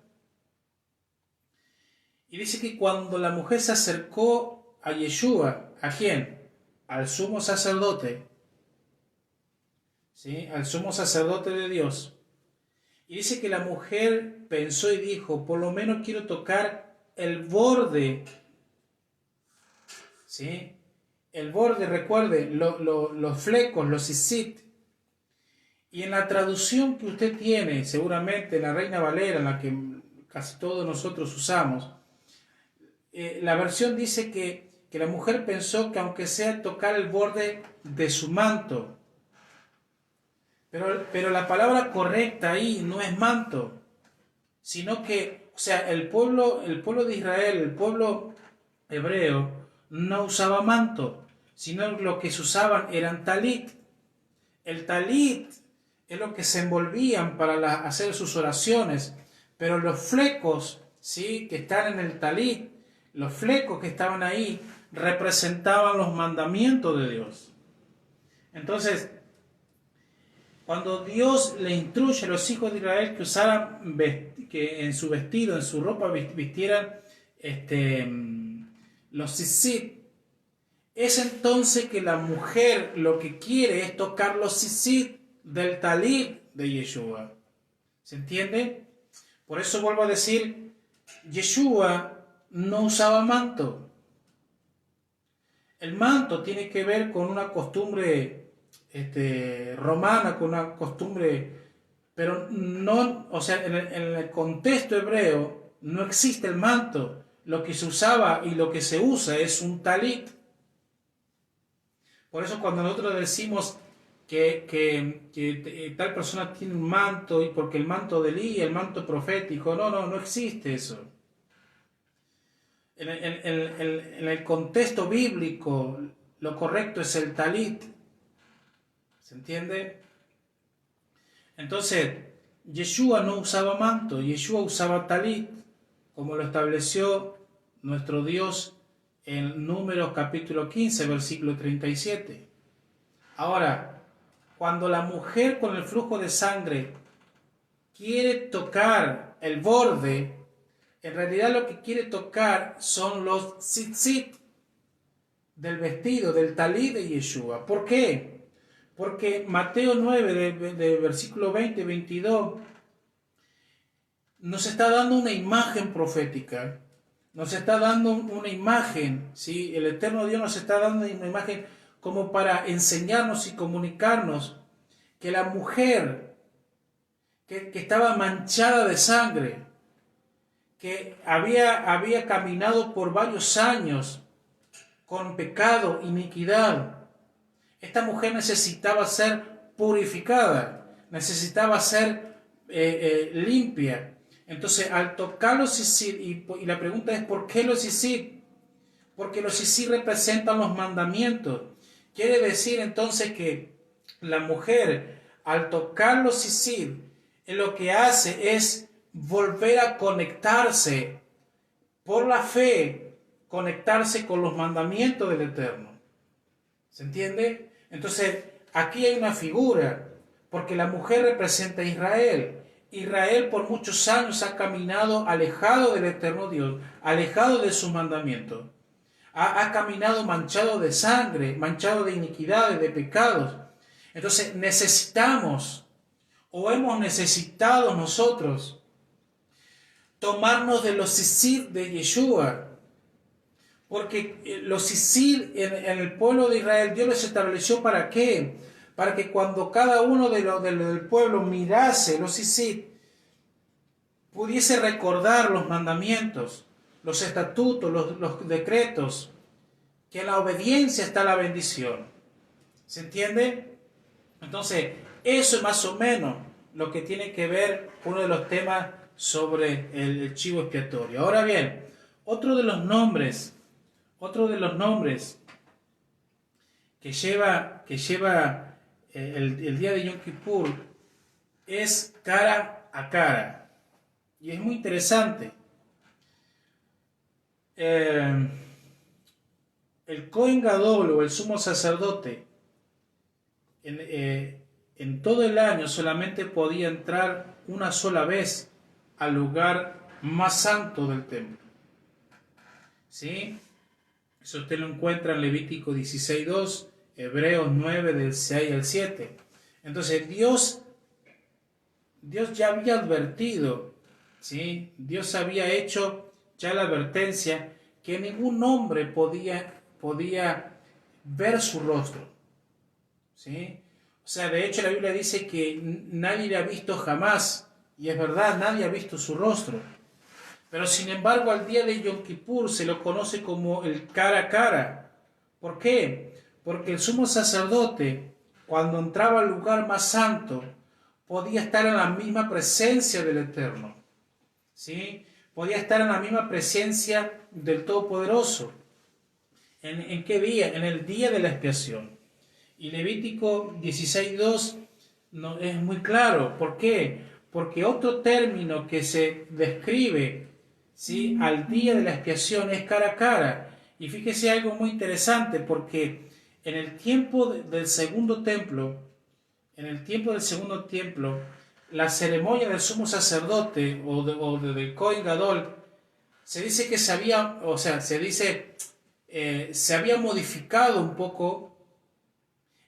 Y dice que cuando la mujer se acercó a Yeshua, ¿a quién? Al sumo sacerdote, ¿sí? Al sumo sacerdote de Dios. Y dice que la mujer pensó y dijo, por lo menos quiero tocar el borde, ¿sí? El borde, recuerde, los flecos, los tzitzit. Y en la traducción que usted tiene, seguramente en la Reina Valera, en la que casi todos nosotros usamos, la versión dice que la mujer pensó que aunque sea tocar el borde de su manto, pero la palabra correcta ahí no es manto, sino que, o sea, el pueblo de Israel, el pueblo hebreo, no usaba manto, sino lo que se usaban eran talit. El talit es lo que se envolvían para hacer sus oraciones, pero los flecos, ¿sí?, que están en el talit, los flecos que estaban ahí, representaban los mandamientos de Dios. Entonces, cuando Dios le instruye a los hijos de Israel que usaran, que en su vestido, en su ropa vistieran los tzitzit, es entonces que la mujer lo que quiere es tocar los tzitzit del talit de Yeshua. ¿Se entiende? Por eso vuelvo a decir, Yeshua no usaba manto. El manto tiene que ver con una costumbre romana, con una costumbre, pero no, o sea, en el contexto hebreo no existe el manto. Lo que se usaba y lo que se usa es un talit, Por eso cuando nosotros decimos que tal persona tiene un manto, y porque el manto de Elías, el manto profético, no existe eso. En el contexto bíblico, lo correcto es el talit. ¿Se entiende? Entonces, Yeshua no usaba manto, Yeshua usaba talit, como lo estableció nuestro Dios en Números capítulo 15, versículo 37. Ahora, cuando la mujer con el flujo de sangre quiere tocar el borde, en realidad lo que quiere tocar son los tzitzit del vestido, del talit de Yeshua. ¿Por qué? Porque Mateo 9, de versículo 20 y 22, nos está dando una imagen profética, nos está dando una imagen, ¿sí? El eterno Dios nos está dando una imagen como para enseñarnos y comunicarnos que la mujer que estaba manchada de sangre, que había caminado por varios años con pecado, iniquidad, esta mujer necesitaba ser purificada, necesitaba ser limpia. Entonces, al tocar los tzitzit, y la pregunta es, ¿por qué los tzitzit? Porque los tzitzit representan los mandamientos. Quiere decir entonces que la mujer, al tocar los tzitzit, lo que hace es volver a conectarse por la fe, conectarse con los mandamientos del Eterno. ¿Se entiende? Entonces, aquí hay una figura, porque la mujer representa a Israel. Israel por muchos años ha caminado alejado del eterno Dios, alejado de sus mandamientos. Ha caminado manchado de sangre, manchado de iniquidades, de pecados. Entonces necesitamos, o hemos necesitado nosotros, tomarnos de los tzitzit de Yeshua. Porque los tzitzit en el pueblo de Israel, Dios los estableció ¿para qué? Para que cuando cada uno del pueblo mirase los tzitzit, pudiese recordar los mandamientos, los estatutos, los decretos, que en la obediencia está la bendición. ¿Se entiende? Entonces, eso es más o menos lo que tiene que ver uno de los temas sobre el chivo expiatorio. Ahora bien, otro de los nombres que lleva el día de Yom Kippur es cara a cara. Y es muy interesante. El Kohen Gadol, o el sumo sacerdote, en todo el año solamente podía entrar una sola vez al lugar más santo del templo. ¿Sí? Eso usted lo encuentra en Levítico 16:2, Hebreos 9, del 6 al 7. Entonces Dios ya había advertido, ¿sí? Dios había hecho ya la advertencia que ningún hombre podía ver su rostro, ¿sí? O sea, de hecho la Biblia dice que nadie le ha visto jamás, y es verdad, nadie ha visto su rostro. Pero sin embargo al día de Yom Kippur se lo conoce como el cara a cara. ¿Por qué? Porque el sumo sacerdote, cuando entraba al lugar más santo, podía estar en la misma presencia del Eterno, ¿sí? Podía estar en la misma presencia del Todopoderoso. ¿En qué día? En el día de la expiación. Y Levítico 16:2 no, es muy claro. ¿Por qué? Porque otro término que se describe, ¿sí?, al día de la expiación es cara a cara. Y fíjese algo muy interesante, porque en el tiempo del segundo templo, la ceremonia del sumo sacerdote o del Kohen Gadol, se dice que se había modificado un poco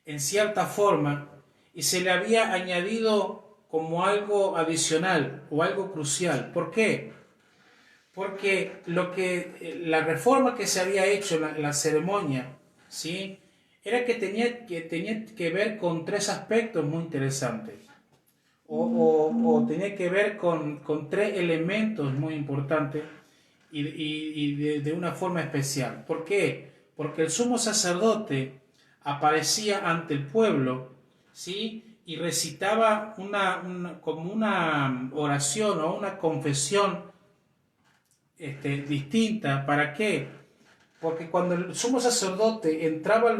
en cierta forma, y se le había añadido como algo adicional o algo crucial. ¿Por qué? Porque la reforma que se había hecho en la ceremonia, ¿sí?, era que tenía que ver con tres aspectos muy interesantes, o tenía que ver con tres elementos muy importantes y de una forma especial. ¿Por qué? Porque el sumo sacerdote, aparecía ante el pueblo, ¿sí? Y recitaba como una oración o una confesión distinta. ¿Para qué? Porque cuando el sumo sacerdote entraba al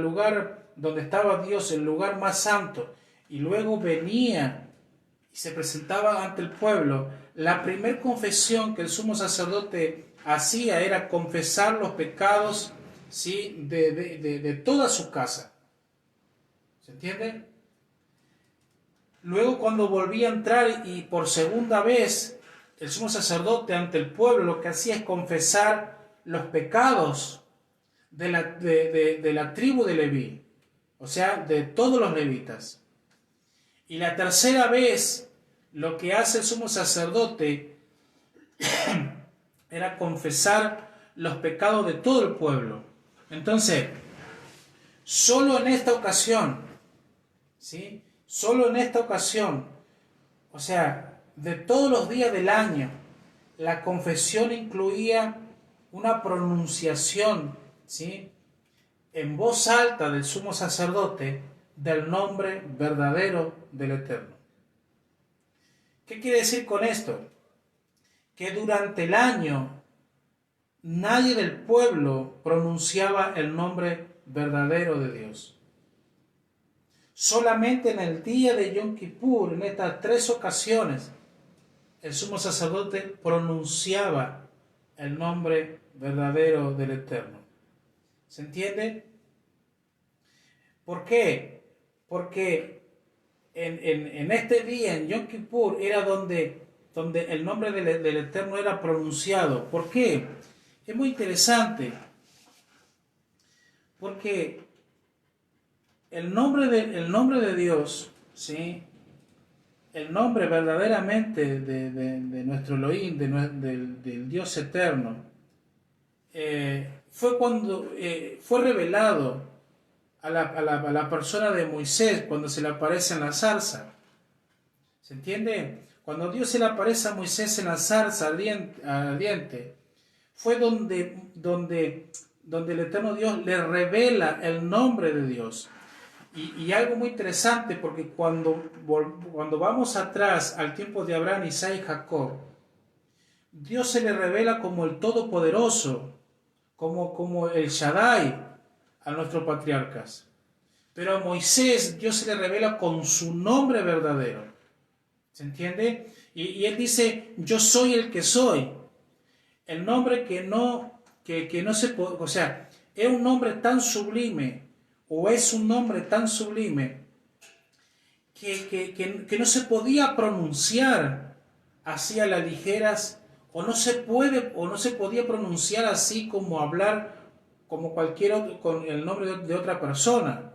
lugar donde estaba Dios, el lugar más santo, y luego venía y se presentaba ante el pueblo, la primera confesión que el sumo sacerdote hacía era confesar los pecados, ¿sí? de toda su casa. ¿Se entiende? Luego, cuando volvía a entrar y por segunda vez el sumo sacerdote ante el pueblo, lo que hacía es confesar los pecados de la tribu de Leví, o sea, de todos los levitas. Y la tercera vez, lo que hace el sumo sacerdote era confesar los pecados de todo el pueblo. Entonces, solo en esta ocasión, ¿sí? Solo en esta ocasión, o sea, de todos los días del año, la confesión incluía una pronunciación, ¿sí? En voz alta del sumo sacerdote del nombre verdadero del Eterno. ¿Qué quiere decir con esto? Que durante el año nadie del pueblo pronunciaba el nombre verdadero de Dios. Solamente en el día de Yom Kippur, en estas 3 ocasiones, el sumo sacerdote pronunciaba el nombre verdadero del Eterno. ¿Se entiende? ¿Por qué? Porque en este día, en Yom Kippur, era donde el nombre del Eterno era pronunciado. ¿Por qué? Es muy interesante, porque el nombre de Dios, ¿sí? El nombre verdaderamente de nuestro Elohim, del Dios eterno, fue revelado a la persona de Moisés cuando se le aparece en la zarza. ¿Se entiende? Cuando Dios se le aparece a Moisés en la zarza ardiente, fue donde el eterno Dios le revela el nombre de Dios. Y algo muy interesante, porque cuando vamos atrás al tiempo de Abraham, Isaac y Jacob, Dios se le revela como el Todopoderoso, como el Shaddai a nuestros patriarcas. Pero a Moisés Dios se le revela con su nombre verdadero. ¿Se entiende? Y él dice, yo soy el que soy. El nombre que no se puede, o sea, es un nombre tan sublime, o es un nombre tan sublime, que no se podía pronunciar así a las ligeras, o no se podía pronunciar así como hablar como cualquier otro, con el nombre de otra persona.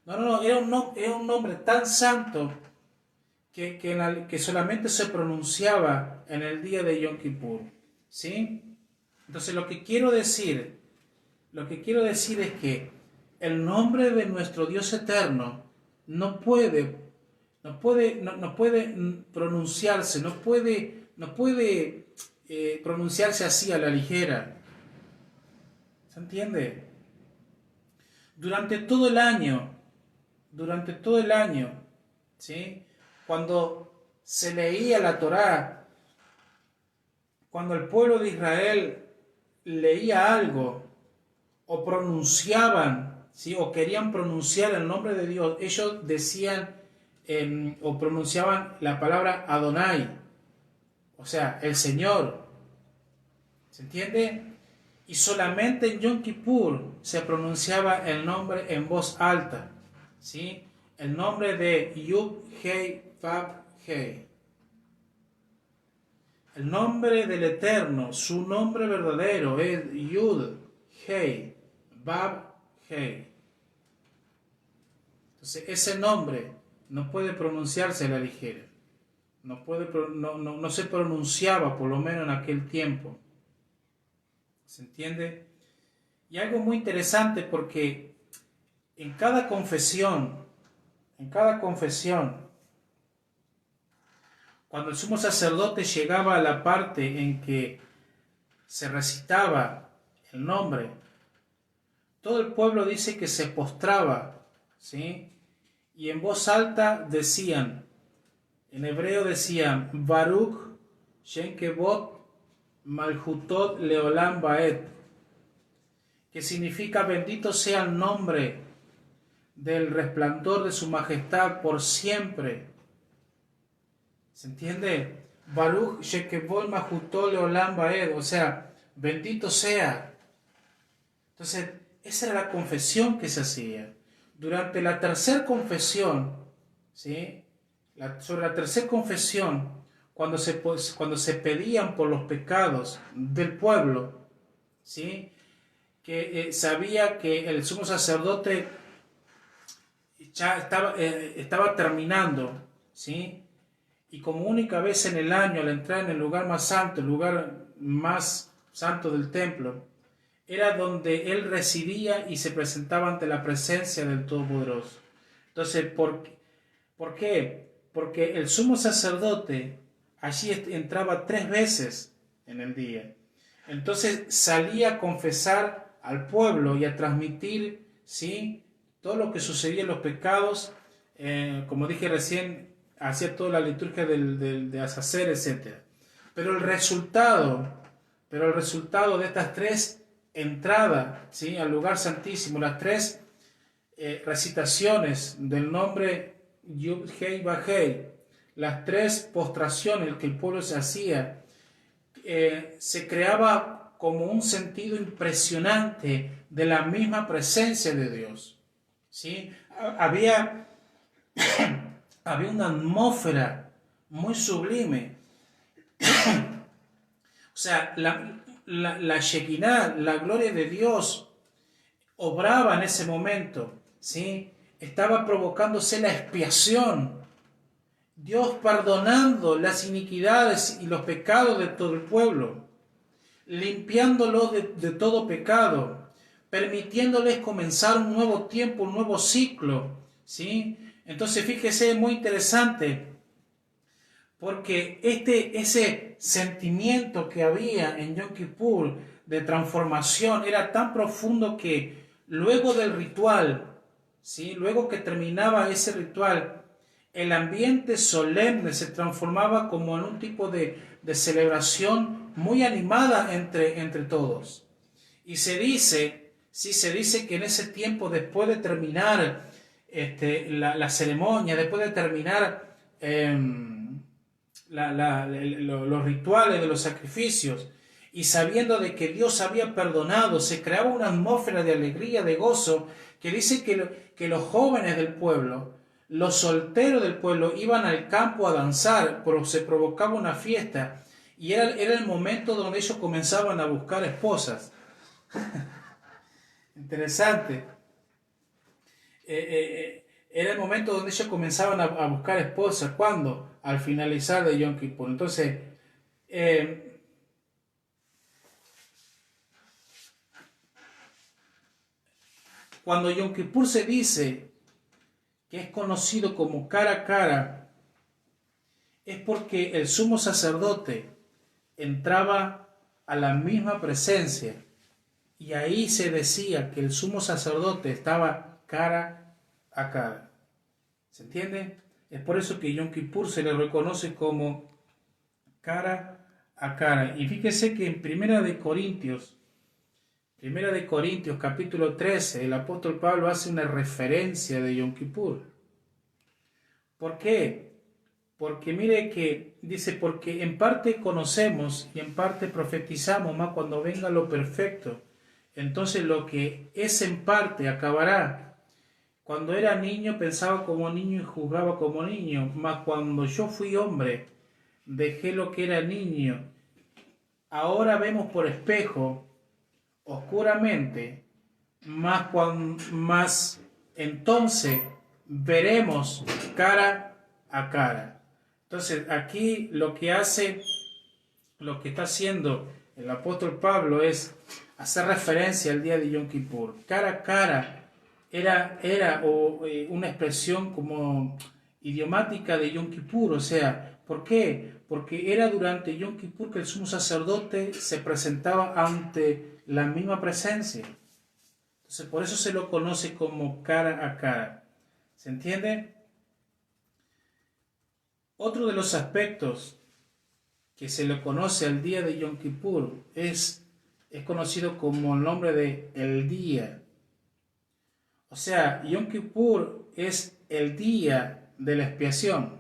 No, era un nombre tan santo que solamente se pronunciaba en el día de Yom Kippur, ¿sí? Entonces lo que quiero decir es que el nombre de nuestro Dios eterno no puede pronunciarse, no puede pronunciarse así a la ligera. ¿Se entiende? Durante todo el año, ¿sí? Cuando se leía la Torá, cuando el pueblo de Israel leía algo o pronunciaban, ¿sí? O querían pronunciar el nombre de Dios, ellos decían o pronunciaban la palabra Adonai, o sea, el Señor. ¿Se entiende? Y solamente en Yom Kippur se pronunciaba el nombre en voz alta, ¿sí? El nombre de Yud Hei Vav Hei. El nombre del Eterno, su nombre verdadero es Yud Hei Vav Hei. Entonces ese nombre no puede pronunciarse a la ligera. No se pronunciaba, por lo menos en aquel tiempo. ¿Se entiende? Y algo muy interesante, porque en cada confesión, cuando el sumo sacerdote llegaba a la parte en que se recitaba el nombre, todo el pueblo dice que se postraba, ¿sí? Y en voz alta decían, en hebreo decían, Baruch Shem Kevod Malhutot Leolam Baed, que significa bendito sea el nombre del resplandor de su majestad por siempre. ¿Se entiende? Baruch Shem Kevod Malhutot Leolam Baed, o sea, bendito sea. Entonces, esa era la confesión que se hacía. Durante la tercera confesión, ¿sí? Sobre la tercera confesión, cuando se pedían por los pecados del pueblo, ¿sí? Que sabía que el sumo sacerdote ya estaba terminando, ¿sí? Y como única vez en el año, al entrar en el lugar más santo, el lugar más santo del templo, era donde él residía y se presentaba ante la presencia del Todopoderoso. Entonces, ¿por qué? Porque el sumo sacerdote allí entraba 3 veces en el día. Entonces salía a confesar al pueblo y a transmitir, ¿sí?, todo lo que sucedía en los pecados. Como dije recién, hacía toda la liturgia de Azazel, etc. Pero el resultado de estas 3 entradas, ¿sí?, al lugar santísimo, las 3 recitaciones del nombre Yud Hei Vahei, las 3 postraciones que el pueblo se hacía, se creaba como un sentido impresionante de la misma presencia de Dios, ¿sí? Había una atmósfera muy sublime. O sea, la Shekinah, la gloria de Dios, obraba en ese momento, ¿sí? Estaba provocándose la expiación, Dios perdonando las iniquidades y los pecados de todo el pueblo, limpiándolo de todo pecado, permitiéndoles comenzar un nuevo tiempo, un nuevo ciclo, ¿sí? Entonces, fíjese, es muy interesante, porque ese sentimiento que había en Yom Kippur de transformación era tan profundo que luego del ritual, ¿sí?, luego que terminaba ese ritual, el ambiente solemne se transformaba como en un tipo de celebración muy animada entre todos. Y se dice que en ese tiempo, después de terminar la ceremonia, después de terminar los rituales de los sacrificios, y sabiendo de que Dios había perdonado, se creaba una atmósfera de alegría, de gozo, que dice que los jóvenes del pueblo, los solteros del pueblo, iban al campo a danzar, pero se provocaba una fiesta, y era el momento donde ellos comenzaban a buscar esposas. Interesante. Era el momento donde ellos comenzaban a buscar esposas. ¿Cuándo? Al finalizar de Yom Kippur. Entonces, cuando Yom Kippur se dice que es conocido como cara a cara, es porque el sumo sacerdote entraba a la misma presencia, y ahí se decía que el sumo sacerdote estaba cara a cara. ¿Se entiende? Es por eso que Yom Kippur se le reconoce como cara a cara. Y fíjese que en Primera de Corintios capítulo 13, el apóstol Pablo hace una referencia de Yom Kippur. ¿Por qué? Porque mire que dice, porque en parte conocemos y en parte profetizamos, más cuando venga lo perfecto, entonces lo que es en parte acabará. Cuando era niño pensaba como niño y juzgaba como niño, mas cuando yo fui hombre dejé lo que era niño. Ahora vemos por espejo, oscuramente, mas entonces veremos cara a cara. Entonces aquí lo que está haciendo el apóstol Pablo es hacer referencia al día de Yom Kippur. Cara a cara era una expresión como idiomática de Yom Kippur. O sea, ¿por qué? Porque era durante Yom Kippur que el sumo sacerdote se presentaba ante la misma presencia. Entonces, por eso se lo conoce como cara a cara. ¿Se entiende? Otro de los aspectos que se le conoce al día de Yom Kippur es conocido como el nombre de el día. O sea, Yom Kippur es el día de la expiación.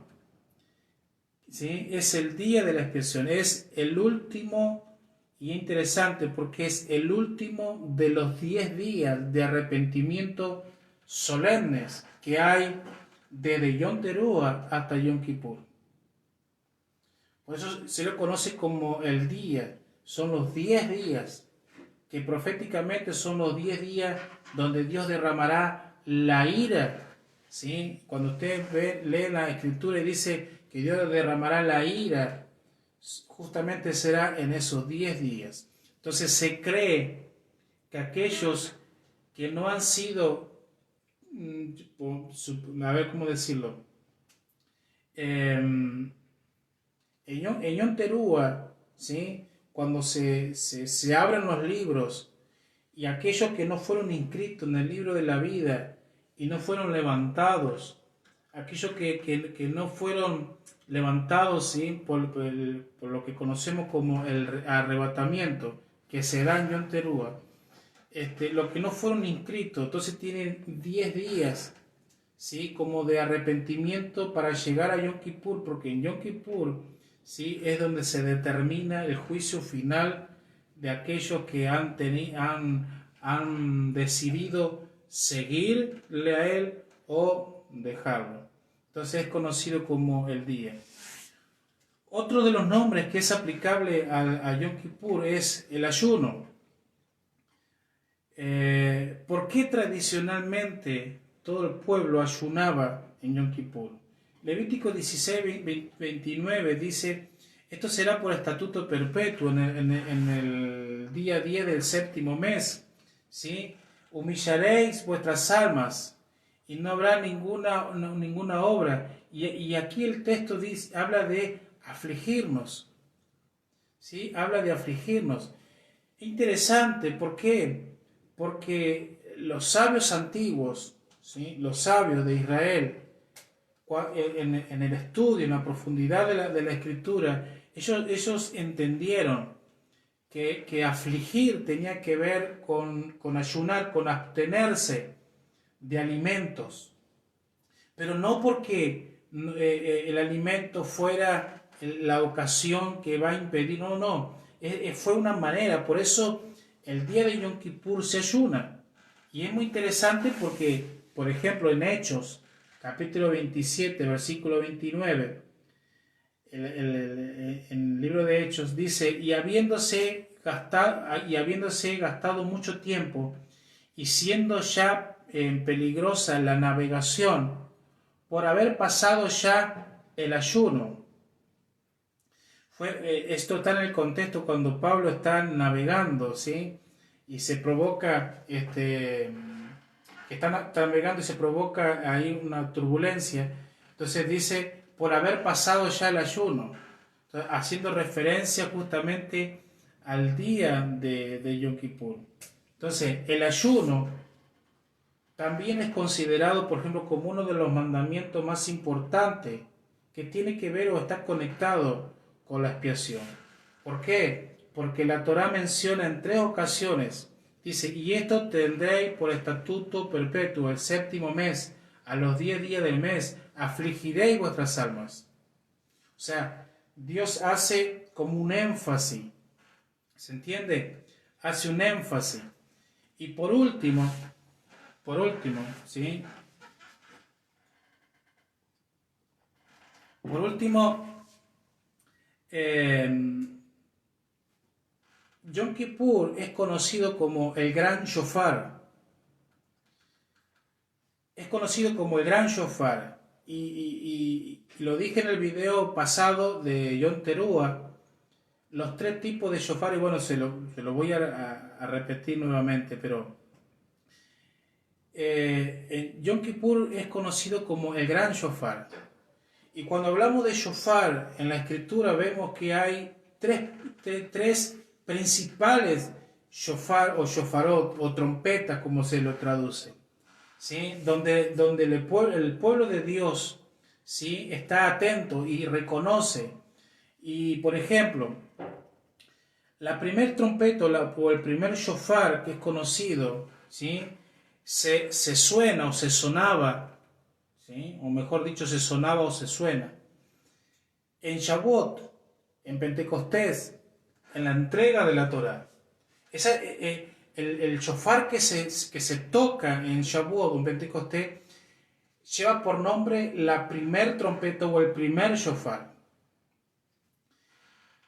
¿Sí? Es el día de la expiación, es el último, y es interesante porque es el último de los 10 días de arrepentimiento solemnes que hay desde Yom Teruah hasta Yom Kippur. Por eso se lo conoce como el día. Son los 10 días, que proféticamente son los 10 días donde Dios derramará la ira. ¿Sí? Cuando usted lee la Escritura y dice que Dios derramará la ira, justamente será en esos 10 días. Entonces se cree que aquellos que no han sido, a ver cómo decirlo, en Yom Teruah, ¿sí? Cuando se abren los libros y aquellos que no fueron inscritos en el libro de la vida y no fueron levantados, aquellos que no fueron levantados, ¿sí? por lo que conocemos como el arrebatamiento, que será en Yom Teruah, los que no fueron inscritos, entonces tienen 10 días, ¿sí? como de arrepentimiento para llegar a Yom Kippur, porque en Yom Kippur, ¿sí? es donde se determina el juicio final de aquellos que han decidido seguirle a él o dejarlo. Entonces es conocido como el día. Otro de los nombres que es aplicable a Yom Kippur es el ayuno. ¿Por qué tradicionalmente todo el pueblo ayunaba en Yom Kippur? Levítico 16:29 dice: esto será por estatuto perpetuo en el día 10 del séptimo mes, ¿sí? Humillaréis vuestras almas y no habrá ninguna obra. Y aquí el texto habla de afligirnos, ¿sí? Habla de afligirnos. Interesante, ¿por qué? Porque los sabios antiguos, ¿sí? Los sabios de Israel, en el estudio, en la profundidad de la Escritura, ellos entendieron que afligir tenía que ver con ayunar, con abstenerse de alimentos, pero no porque el alimento fuera la ocasión que va a impedir, no, fue una manera. Por eso el día de Yom Kippur se ayuna, y es muy interesante porque, por ejemplo, en Hechos capítulo 27, versículo 29, en el libro de Hechos dice: y habiéndose gastado mucho tiempo y siendo ya peligrosa la navegación, por haber pasado ya el ayuno. Esto está en el contexto cuando Pablo está navegando, ¿sí? Y se provoca, que está navegando y se provoca ahí una turbulencia. Entonces dice: por haber pasado ya el ayuno. Entonces, haciendo referencia justamente al día de Yom Kippur. Entonces, el ayuno también es considerado, por ejemplo, como uno de los mandamientos más importantes que tiene que ver o está conectado con la expiación. ¿Por qué? Porque la Torá menciona en 3 ocasiones, dice: y esto tendréis por estatuto perpetuo el séptimo mes, a los 10 días del mes, afligiréis vuestras almas. O sea, Dios hace como un énfasis, ¿se entiende? Hace un énfasis. Y por último, ¿sí? Por último, Yom Kippur es conocido como el gran shofar. Es conocido como el gran shofar. Y lo dije en el video pasado de Yom Teruah, los 3 tipos de shofar, y bueno, se lo voy a repetir nuevamente, pero Yom Kippur es conocido como el gran shofar. Y cuando hablamos de shofar en la Escritura vemos que hay tres principales shofar o shofarot o trompeta, como se lo traduce, ¿sí? Donde el pueblo de Dios, ¿sí?, está atento y reconoce. Y por ejemplo, la primer trompeta o el primer shofar que es conocido, ¿sí?, se suena o se sonaba, ¿sí?, o mejor dicho, se sonaba o se suena en Shavuot, en Pentecostés, en la entrega de la Torá. El shofar que se toca en Shavuot o en Pentecostés lleva por nombre la primer trompeta o el primer shofar.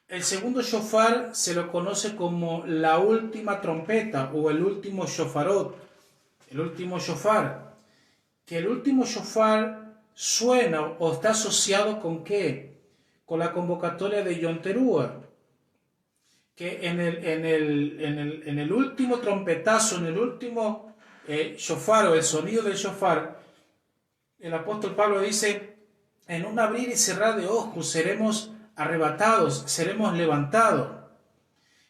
El segundo shofar se lo conoce como la última trompeta o el último shofarot, el último shofar. Que el último shofar suena o está asociado con ¿qué? Con la convocatoria de Yom Teruah. Que en el último trompetazo, en el último shofar o el sonido del shofar, el apóstol Pablo dice, en un abrir y cerrar de ojos seremos arrebatados, seremos levantados.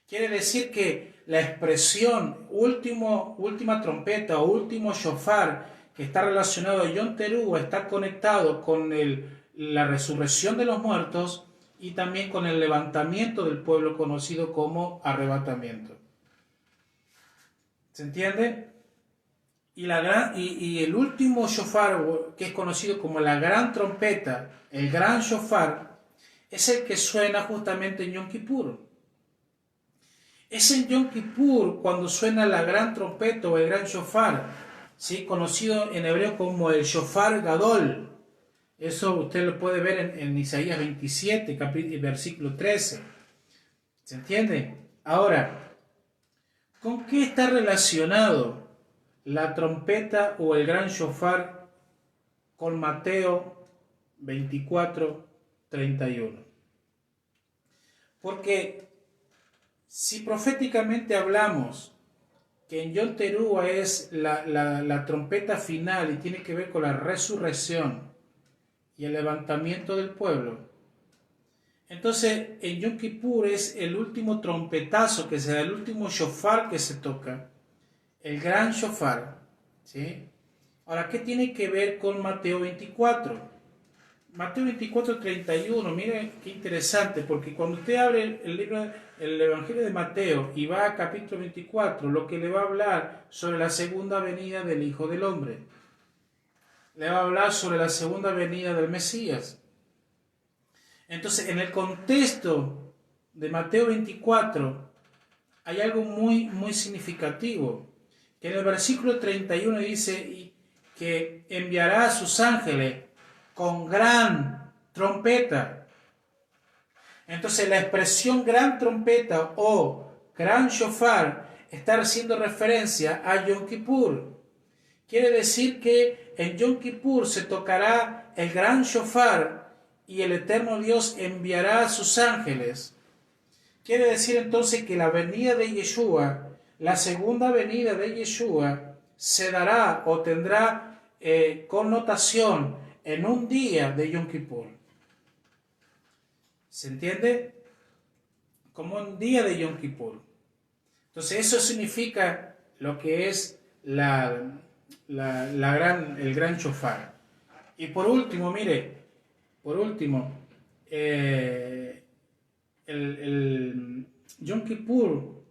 Quiere decir que la expresión última trompeta o último shofar que está relacionado a Yom Teruah está conectado con la resurrección de los muertos y también con el levantamiento del pueblo conocido como arrebatamiento. ¿Se entiende? Y el último shofar, que es conocido como la gran trompeta, el gran shofar, es el que suena justamente en Yom Kippur. Es en Yom Kippur cuando suena la gran trompeta o el gran shofar, ¿sí?, conocido en hebreo como el shofar gadol. Eso usted lo puede ver en Isaías 27, versículo 13. ¿Se entiende? Ahora, ¿con qué está relacionado la trompeta o el gran shofar con Mateo 24, 31? Porque si proféticamente hablamos que en Yom Teruah es la trompeta final y tiene que ver con la resurrección y el levantamiento del pueblo, entonces en Yom Kippur es el último trompetazo que se da, el último shofar que se toca, el gran shofar, ¿sí? Ahora, ¿qué tiene que ver con Mateo 24? Mateo 24, 31, miren qué interesante, porque cuando usted abre el Evangelio de Mateo y va a capítulo 24, lo que le va a hablar sobre la segunda venida del Hijo del Hombre. Le va a hablar sobre la segunda venida del Mesías. Entonces, en el contexto de Mateo 24, hay algo muy, muy significativo, que en el versículo 31 dice que enviará a sus ángeles con gran trompeta. Entonces, la expresión gran trompeta o gran shofar está haciendo referencia a Yom Kippur. Quiere decir que en Yom Kippur se tocará el gran shofar y el eterno Dios enviará a sus ángeles. Quiere decir entonces que la venida de Yeshua, la segunda venida de Yeshua, se dará o tendrá connotación en un día de Yom Kippur. ¿Se entiende? Como un día de Yom Kippur. Entonces eso significa lo que es el gran shofar. Y por último, mire, el Yom Kippur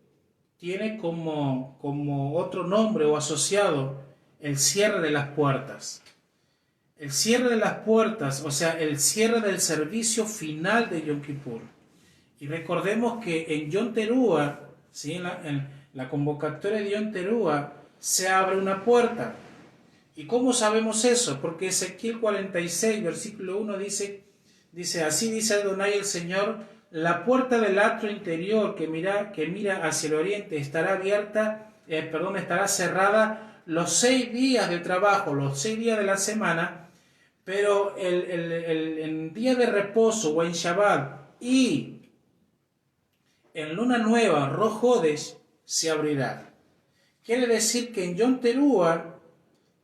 tiene como otro nombre o asociado el cierre de las puertas. El cierre de las puertas, o sea, el cierre del servicio final de Yom Kippur. Y recordemos que en Yom Teruah, ¿sí?, en la convocatoria de Yom Teruah, se abre una puerta. ¿Y cómo sabemos eso? Porque Ezequiel 46, versículo 1 dice, así dice Adonai el Señor, la puerta del atrio interior que mira hacia el oriente estará estará cerrada los 6 días de trabajo, los 6 días de la semana, pero el día de reposo o en Shabbat y en luna nueva, Rosh Hodesh, se abrirá. Quiere decir que en Yom Teruah,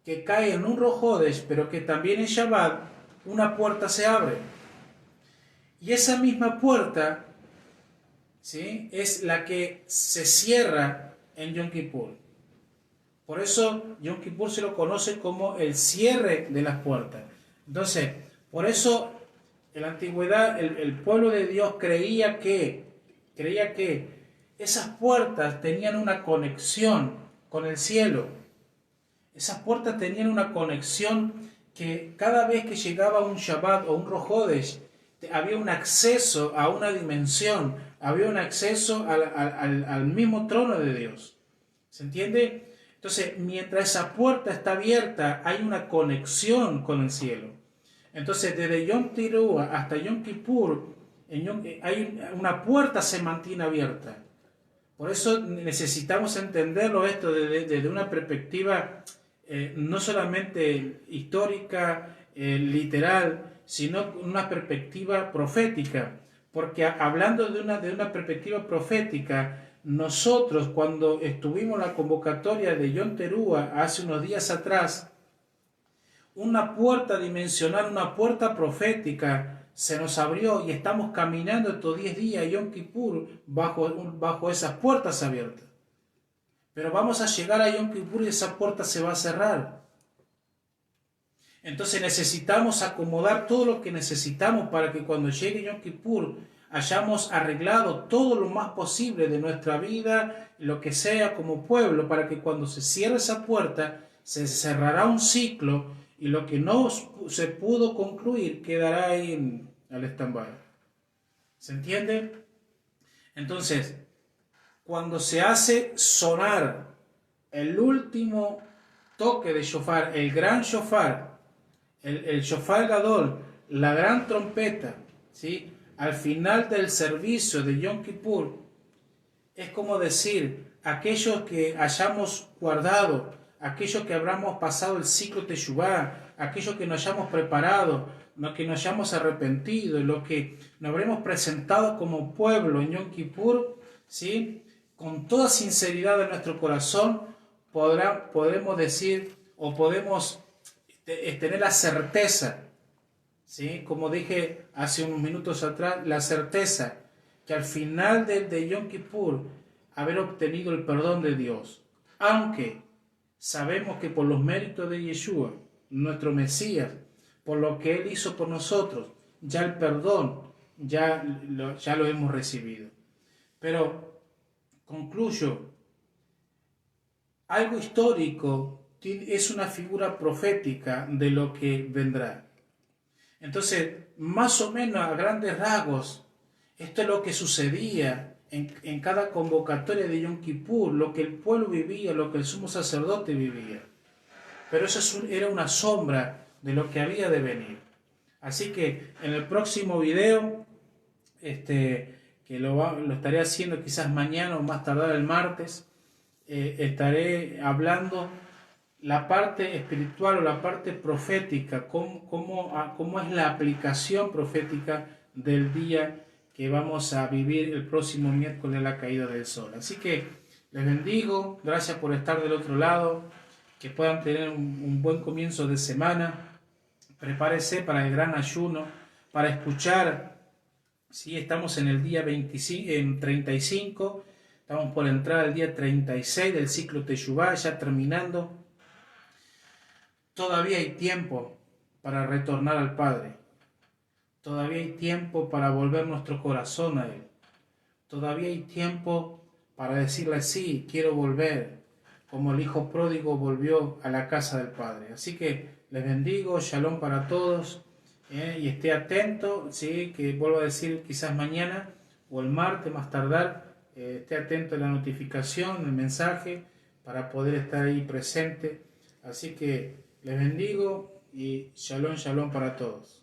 que cae en un Rosh Hodesh, pero que también en Shabbat, una puerta se abre. Y esa misma puerta, ¿sí?, es la que se cierra en Yom Kippur. Por eso Yom Kippur se lo conoce como el cierre de las puertas. Entonces, por eso en la antigüedad el pueblo de Dios creía que esas puertas tenían una conexión con el cielo. Esas puertas tenían una conexión que cada vez que llegaba un Shabbat o un Rosh Hodesh, había un acceso a una dimensión, había un acceso al mismo trono de Dios. ¿Se entiende? Entonces, mientras esa puerta está abierta, hay una conexión con el cielo. Entonces, desde Yom Teruah hasta Yom Kippur, una puerta se mantiene abierta. Por eso necesitamos entenderlo esto desde una perspectiva no solamente histórica, literal, sino una perspectiva profética. Porque hablando de una perspectiva profética, nosotros cuando estuvimos en la convocatoria de Yom Teruah hace unos días atrás, una puerta dimensional, una puerta profética se nos abrió y estamos caminando estos 10 días Yom Kippur bajo esas puertas abiertas. Pero vamos a llegar a Yom Kippur y esa puerta se va a cerrar. Entonces necesitamos acomodar todo lo que necesitamos para que cuando llegue Yom Kippur hayamos arreglado todo lo más posible de nuestra vida, lo que sea como pueblo, para que cuando se cierre esa puerta se cerrará un ciclo y lo que no se pudo concluir quedará ahí al stand-by. ¿Se entiende? Entonces, cuando se hace sonar el último toque de shofar, el gran shofar, el shofar gadol, la gran trompeta, ¿sí? Al final del servicio de Yom Kippur, es como decir, aquellos que hayamos guardado, aquellos que habramos pasado el ciclo Teshuvá, aquellos que nos hayamos preparado, que nos hayamos arrepentido, los que nos habremos presentado como pueblo en Yom Kippur, ¿sí? Con toda sinceridad de nuestro corazón, podemos decir o podemos tener la certeza, ¿sí? Como dije hace unos minutos atrás, la certeza que al final de Yom Kippur haber obtenido el perdón de Dios, aunque sabemos que por los méritos de Yeshua, nuestro Mesías, por lo que Él hizo por nosotros, ya el perdón ya lo hemos recibido. Pero concluyo, algo histórico es una figura profética de lo que vendrá. Entonces, más o menos a grandes rasgos, esto es lo que sucedía en cada convocatoria de Yom Kippur, lo que el pueblo vivía, lo que el sumo sacerdote vivía. Pero eso era una sombra de lo que había de venir. Así que en el próximo video, que lo estaré haciendo quizás mañana o más tardar el martes, estaré hablando la parte espiritual o la parte profética, cómo es la aplicación profética del día que vamos a vivir el próximo miércoles, la caída del sol. Así que les bendigo, gracias por estar del otro lado, que puedan tener un buen comienzo de semana. Prepárese para el gran ayuno, para escuchar. Sí, estamos en el día 35, estamos por entrar al día 36 del ciclo Teshuvá, ya terminando. Todavía hay tiempo para retornar al Padre. Todavía hay tiempo para volver nuestro corazón a Él. Todavía hay tiempo para decirle sí, quiero volver, como el hijo pródigo volvió a la casa del Padre. Así que les bendigo, shalom para todos, y esté atento, ¿sí? Que vuelvo a decir quizás mañana o el martes más tardar, esté atento a la notificación, el mensaje, para poder estar ahí presente. Así que les bendigo y shalom, shalom para todos.